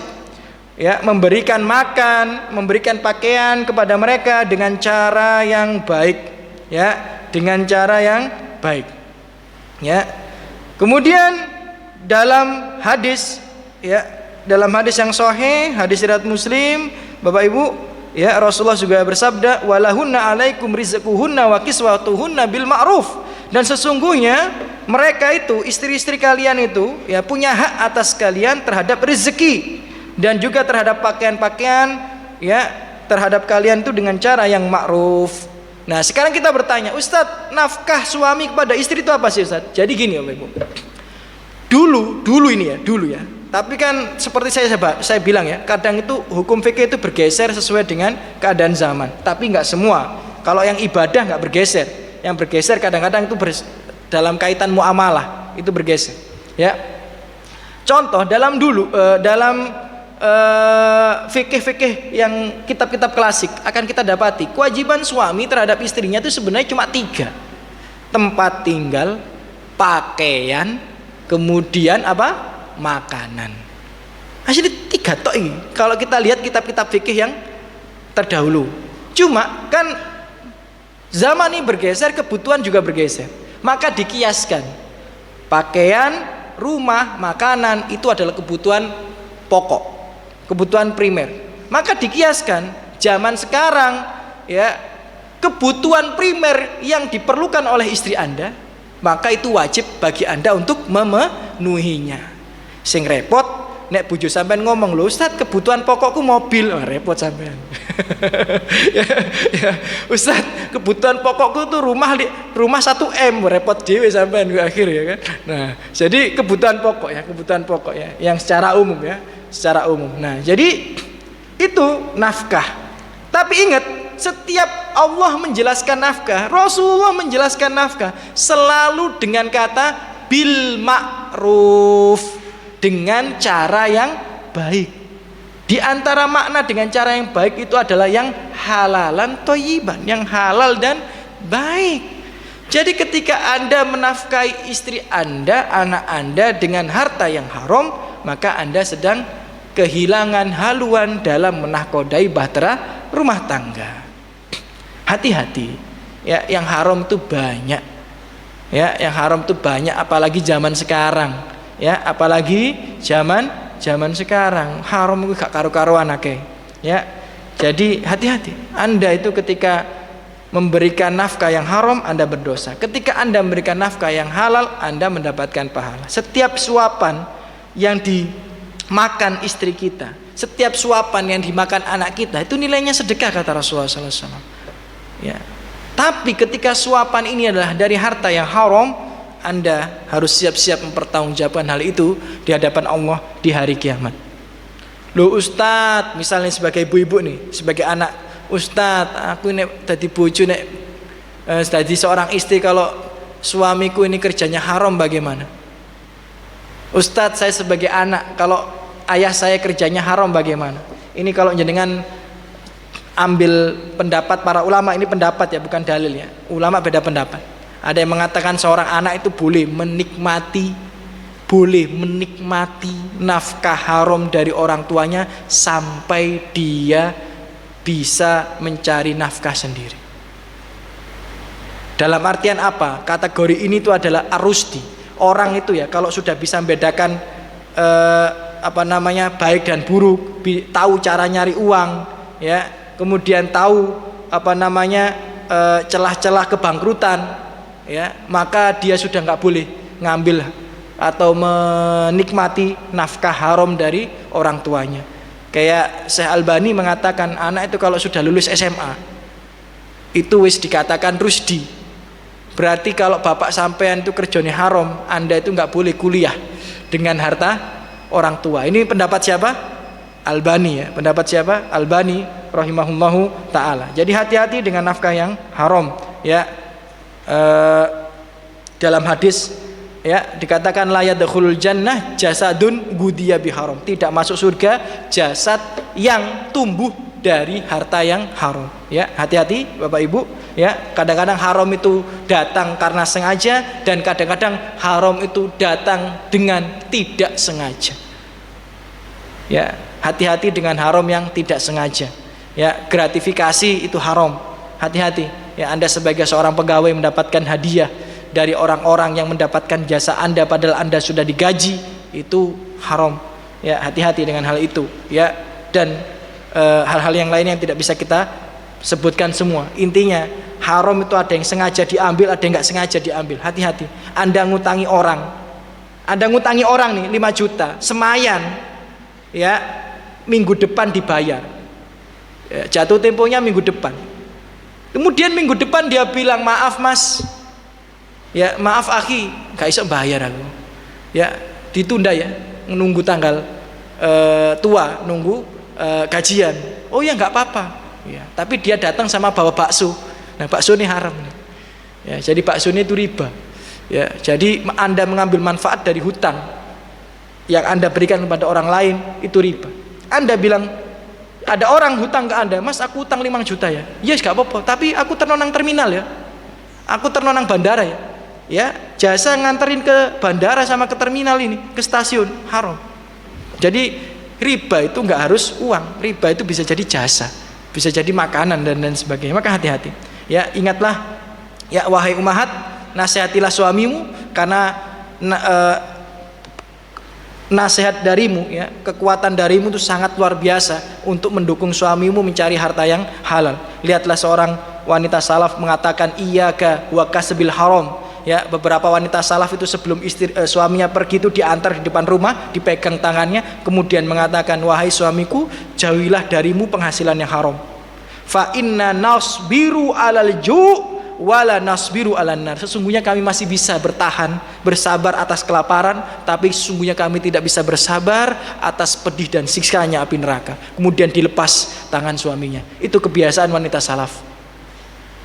ya memberikan makan, memberikan pakaian kepada mereka dengan cara yang baik. Ya, dengan cara yang baik. Ya. Kemudian dalam hadis, ya, dalam hadis yang sahih, hadis riwayat Muslim, Bapak Ibu, ya, Rasulullah juga bersabda, walahunna alaikum rizquhunna wa kiswatuhunna bil ma'ruf. Dan sesungguhnya mereka itu, istri-istri kalian itu, ya, punya hak atas kalian terhadap rezeki dan juga terhadap pakaian-pakaian, ya, terhadap kalian itu dengan cara yang ma'ruf. Nah, sekarang kita bertanya, Ustadz, nafkah suami kepada istri itu apa sih, Ustadz? Jadi gini, Bapak Ibu. Dulu ya. Tapi kan seperti saya bilang ya, kadang itu hukum fikih itu bergeser sesuai dengan keadaan zaman. Tapi nggak semua. Kalau yang ibadah nggak bergeser. Yang bergeser kadang-kadang itu dalam kaitan muamalah itu bergeser. Ya. Contoh dalam fikih-fikih yang kitab-kitab klasik akan kita dapati kewajiban suami terhadap istrinya itu sebenarnya cuma 3: tempat tinggal, pakaian, kemudian apa? Makanan. Asli 3 tok ini. Kalau kita lihat kitab-kitab fikih yang terdahulu. Cuma kan zaman ini bergeser, kebutuhan juga bergeser. Maka dikiaskan pakaian, rumah, makanan itu adalah kebutuhan pokok, kebutuhan primer. Maka dikiaskan zaman sekarang, ya, kebutuhan primer yang diperlukan oleh istri Anda, maka itu wajib bagi Anda untuk memenuhinya. Sing repot nek bojo sampean ngomong, lho Ustaz, kebutuhan pokokku mobil. Oh, repot sampean. ya, Ustaz, kebutuhan pokokku tuh rumah 1M, repot dhewe sampean ke akhir ya kan. Nah, jadi kebutuhan pokok ya, yang secara umum ya, secara umum. Nah, jadi itu nafkah. Tapi ingat, setiap Allah menjelaskan nafkah, Rasulullah menjelaskan nafkah selalu dengan kata bil ma'ruf, dengan cara yang baik. Di antara makna dengan cara yang baik itu adalah yang halalan thayyiban, yang halal dan baik. Jadi ketika Anda menafkahi istri Anda, anak Anda dengan harta yang haram, maka Anda sedang kehilangan haluan dalam menahkodai bahtera rumah tangga. Hati-hati ya, yang haram itu banyak. Ya, yang haram itu banyak, apalagi zaman sekarang. Ya, apalagi zaman sekarang haram itu gak karu-karuan akeh. Ya. Jadi hati-hati. Anda itu ketika memberikan nafkah yang haram, Anda berdosa. Ketika Anda memberikan nafkah yang halal, Anda mendapatkan pahala. Setiap suapan yang dimakan istri kita, setiap suapan yang dimakan anak kita, itu nilainya sedekah, kata Rasulullah SAW. Ya. Tapi ketika suapan ini adalah dari harta yang haram, Anda harus siap-siap mempertanggungjawabkan hal itu di hadapan Allah di hari kiamat. Loh Ustadz, misalnya sebagai ibu-ibu nih, sebagai anak, Ustadz, aku ini tadi bojo nek tadi seorang istri, kalau suamiku ini kerjanya haram bagaimana? Ustadz, saya sebagai anak, kalau ayah saya kerjanya haram bagaimana? Ini kalau jenengan ambil pendapat para ulama, ini pendapat ya, bukan dalil ya. Ulama beda pendapat. Ada yang mengatakan seorang anak itu boleh menikmati nafkah haram dari orang tuanya sampai dia bisa mencari nafkah sendiri. Dalam artian apa? Kategori ini itu adalah ar-rusdi. Orang itu ya kalau sudah bisa membedakan baik dan buruk, tahu cara nyari uang, ya, kemudian tahu celah-celah kebangkrutan, ya, maka dia sudah nggak boleh ngambil atau menikmati nafkah haram dari orang tuanya. Kayak Syekh Albani mengatakan anak itu kalau sudah lulus SMA itu wis dikatakan rusdi. Berarti kalau bapak sampean itu kerjanya haram, Anda itu nggak boleh kuliah dengan harta orang tua. Ini pendapat siapa? Albani ya. Pendapat siapa? Albani rahimahullahu taala. Jadi hati-hati dengan nafkah yang haram ya. Dalam hadis ya dikatakan la yadkhulul jannah jasadun gudiya biharam. Tidak masuk surga jasad yang tumbuh dari harta yang haram. Ya, hati-hati Bapak Ibu ya. Kadang-kadang haram itu datang karena sengaja dan kadang-kadang haram itu datang dengan tidak sengaja. Ya, hati-hati dengan haram yang tidak sengaja. Ya, gratifikasi itu haram. Hati-hati. Ya, Anda sebagai seorang pegawai mendapatkan hadiah dari orang-orang yang mendapatkan jasa Anda padahal Anda sudah digaji, itu haram. Ya, hati-hati dengan hal itu ya. Dan hal-hal yang lain yang tidak bisa kita sebutkan semua. Intinya haram itu ada yang sengaja diambil, ada yang nggak sengaja diambil. Hati-hati. Anda ngutangi orang nih 5 juta semayan ya, minggu depan dibayar ya, jatuh temponya minggu depan. Kemudian minggu depan dia bilang maaf mas, ya maaf akhi, gak iso bayar aku, ya ditunda ya, menunggu tanggal tua, nunggu gajian. Oh ya nggak apa-apa ya, tapi dia datang sama bawa bakso. Nah bakso ini haram nih ya, jadi bakso ini itu riba ya. Jadi Anda mengambil manfaat dari hutang yang Anda berikan kepada orang lain, itu riba. Anda bilang ada orang hutang ke Anda, mas aku hutang 5 juta ya, yes gak apa-apa, tapi aku ternonang terminal ya, aku ternonang bandara ya, ya jasa nganterin ke bandara sama ke terminal ini, ke stasiun, haram. Jadi riba itu nggak harus uang, riba itu bisa jadi jasa, bisa jadi makanan dan sebagainya. Maka hati-hati ya, ingatlah ya wahai ummahat, nasihatilah suamimu karena nasihat darimu ya, kekuatan darimu itu sangat luar biasa untuk mendukung suamimu mencari harta yang halal. Lihatlah seorang wanita salaf mengatakan iyyaka wa kasbil haram ya. Beberapa wanita salaf itu sebelum suaminya pergi itu diantar di depan rumah, dipegang tangannya, kemudian mengatakan wahai suamiku, jauhilah darimu penghasilan yang haram. Fa inna nasbiru alal ju' wala nasbiru alan nar. Sesungguhnya kami masih bisa bertahan, bersabar atas kelaparan, tapi sesungguhnya kami tidak bisa bersabar atas pedih dan siksanya api neraka. Kemudian dilepas tangan suaminya. Itu kebiasaan wanita salaf.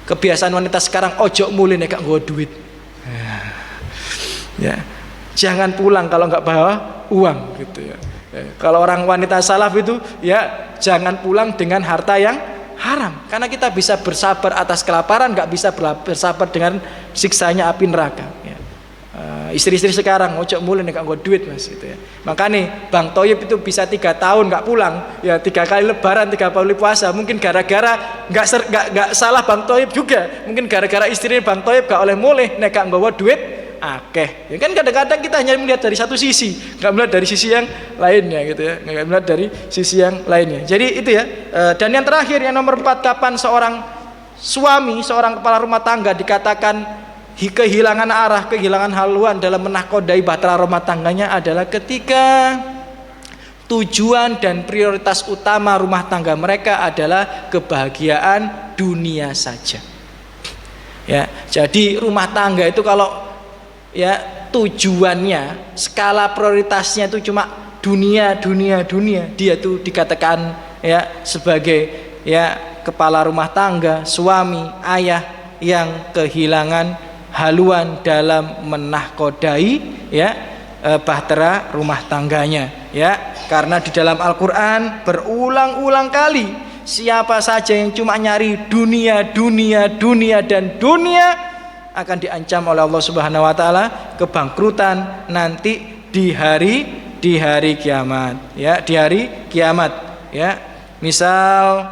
Kebiasaan wanita sekarang ojo mulai nek gak nggo duit. Ya. Jangan pulang kalau nggak bawa uang gitu ya. Kalau orang wanita salaf itu ya jangan pulang dengan harta yang haram, karena kita bisa bersabar atas kelaparan, nggak bisa bersabar dengan siksanya api neraka ya. Istri-istri sekarang ojo mulai nih nggak duit mas gitu ya. Makanya Bang Toyib itu bisa 3 tahun nggak pulang ya, 3 kali lebaran, 3 kali puasa. Mungkin gara-gara nggak salah Bang Toyib juga, mungkin gara-gara istrinya Bang Toyib nggak oleh mulai nek nggak bawa duit akeh ya kan. Kadang-kadang kita hanya melihat dari satu sisi, nggak melihat dari sisi yang lainnya gitu ya, nggak melihat dari sisi yang lainnya. Jadi itu ya. Dan yang terakhir, yang nomor 4, kapan seorang suami, seorang kepala rumah tangga dikatakan kehilangan arah, kehilangan haluan dalam menakodai bahtera rumah tangganya adalah ketika tujuan dan prioritas utama rumah tangga mereka adalah kebahagiaan dunia saja ya. Jadi rumah tangga itu kalau ya tujuannya, skala prioritasnya itu cuma dunia. Dia tuh dikatakan ya sebagai ya kepala rumah tangga, suami, ayah yang kehilangan haluan dalam menahkodai ya bahtera rumah tangganya ya. Karena di dalam Al-Qur'an berulang-ulang kali siapa saja yang cuma nyari dunia dan dunia akan diancam oleh Allah Subhanahu wa taala kebangkrutan nanti di hari kiamat ya, di hari kiamat ya. Misal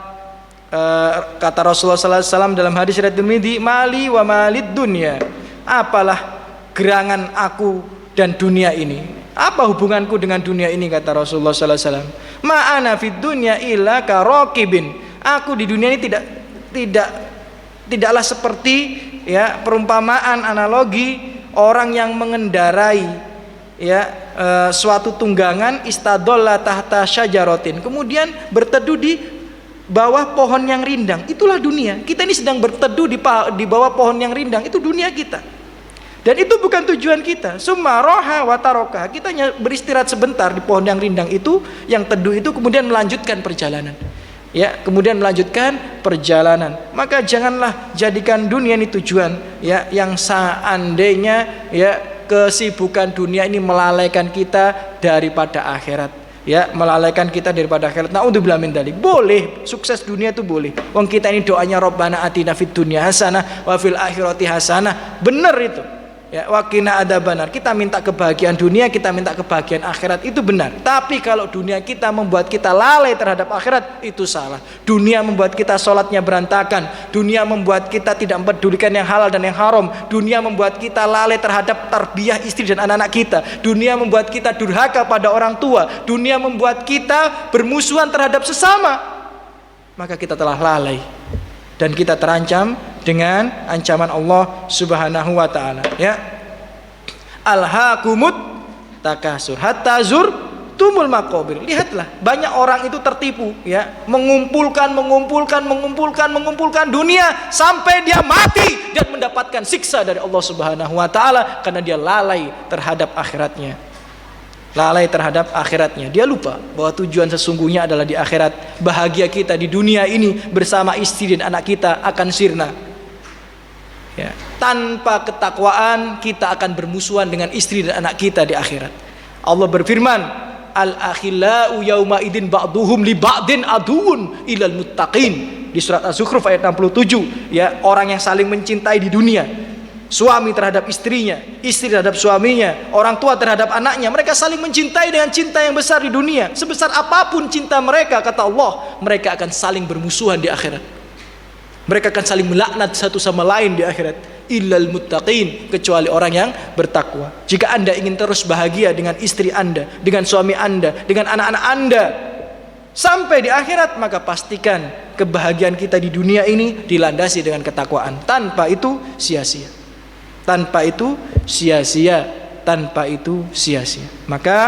kata Rasulullah sallallahu alaihi wasallam dalam hadis riwayat Tirmidzi, mali wa malid dunya, apalah gerangan aku dan dunia ini, apa hubunganku dengan dunia ini, kata Rasulullah sallallahu alaihi wasallam. Ma'ana fid dunya illa karaqibin, aku di dunia ini tidaklah seperti ya perumpamaan analogi orang yang mengendarai ya suatu tunggangan istadolla tahta syajaratin, kemudian berteduh di bawah pohon yang rindang. Itulah dunia. Kita ini sedang berteduh di bawah pohon yang rindang, itu dunia kita. Dan itu bukan tujuan kita. Summa roha wa taroka, kita hanya beristirahat sebentar di pohon yang rindang itu, yang teduh itu, kemudian melanjutkan perjalanan. Ya, kemudian melanjutkan perjalanan. Maka janganlah jadikan dunia ini tujuan ya, yang seandainya ya kesibukan dunia ini melalaikan kita daripada akhirat. Ya, melalaikan kita daripada akhirat. Naudzubillah min dzalik. Boleh sukses dunia itu boleh. Wong kita ini doanya Rabbana atina fid dunya hasanah wa fil akhirati hasanah. Benar itu. Ya, waqina adzabannar. Kita minta kebahagiaan dunia, kita minta kebahagiaan akhirat, itu benar. Tapi kalau dunia kita membuat kita lalai terhadap akhirat, itu salah. Dunia membuat kita sholatnya berantakan, dunia membuat kita tidak mempedulikan yang halal dan yang haram, dunia membuat kita lalai terhadap tarbiyah istri dan anak-anak kita, dunia membuat kita durhaka pada orang tua, dunia membuat kita bermusuhan terhadap sesama, maka kita telah lalai dan kita terancam dengan ancaman Allah Subhanahu wa taala ya. Alhaakumut takasur hatta zurtumul maqabir. Lihatlah, banyak orang itu tertipu ya, mengumpulkan dunia sampai dia mati dan mendapatkan siksa dari Allah Subhanahu wa taala karena dia lalai terhadap akhiratnya. Dia lupa bahwa tujuan sesungguhnya adalah di akhirat. Bahagia kita di dunia ini bersama istri dan anak kita akan sirna ya. Tanpa ketakwaan kita akan bermusuhan dengan istri dan anak kita di akhirat. Allah berfirman, al-akhillau yauma idin ba'duhum li ba'din aduun ilal muttaqin, di surat Az-Zukhruf ayat 67 ya. Orang yang saling mencintai di dunia, suami terhadap istrinya, istri terhadap suaminya, orang tua terhadap anaknya, mereka saling mencintai dengan cinta yang besar di dunia. Sebesar apapun cinta mereka, kata Allah, mereka akan saling bermusuhan di akhirat. Mereka akan saling melaknat satu sama lain di akhirat. Illal muttaqin, kecuali orang yang bertakwa. Jika Anda ingin terus bahagia dengan istri Anda, dengan suami Anda, dengan anak-anak Anda sampai di akhirat, maka pastikan kebahagiaan kita di dunia ini dilandasi dengan ketakwaan. Tanpa itu sia-sia. Maka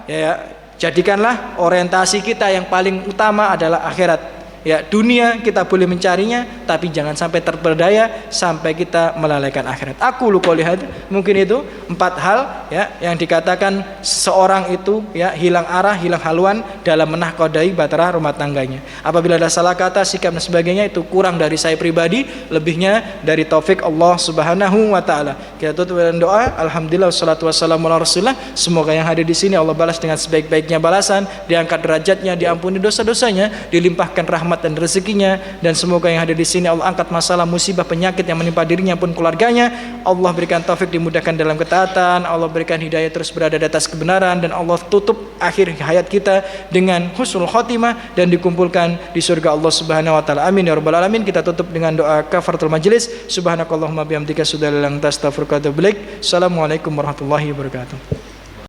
ya, jadikanlah orientasi kita yang paling utama adalah akhirat. Ya, dunia kita boleh mencarinya, tapi jangan sampai terperdaya sampai kita melalaikan akhirat. Aku lu lihat, mungkin itu 4 hal ya yang dikatakan seorang itu ya hilang arah, hilang haluan dalam menahkodai bahtera rumah tangganya. Apabila ada salah kata, sikap dan sebagainya, itu kurang dari saya pribadi, lebihnya dari taufik Allah Subhanahu wa taala. Kita tutup dengan doa. Alhamdulillah wassalatu wassalamu ala Rasulillah. Semoga yang hadir di sini Allah balas dengan sebaik-baiknya balasan, diangkat derajatnya, diampuni dosa-dosanya, dilimpahkan rahmat dan rezekinya, dan semoga yang hadir di sini Allah angkat masalah musibah penyakit yang menimpa dirinya pun keluarganya. Allah berikan taufik dimudahkan dalam ketaatan, Allah berikan hidayah terus berada di atas kebenaran, dan Allah tutup akhir hayat kita dengan husnul khotimah dan dikumpulkan di surga Allah Subhanahu wa taala. Amin ya rabbal alamin. Kita tutup dengan doa kafaratul majelis. Subhanakallahumma bihamdika asyhadu an la ilaha illa anta astaghfiruka wa atubu ilaik. Assalamualaikum warahmatullahi wabarakatuh.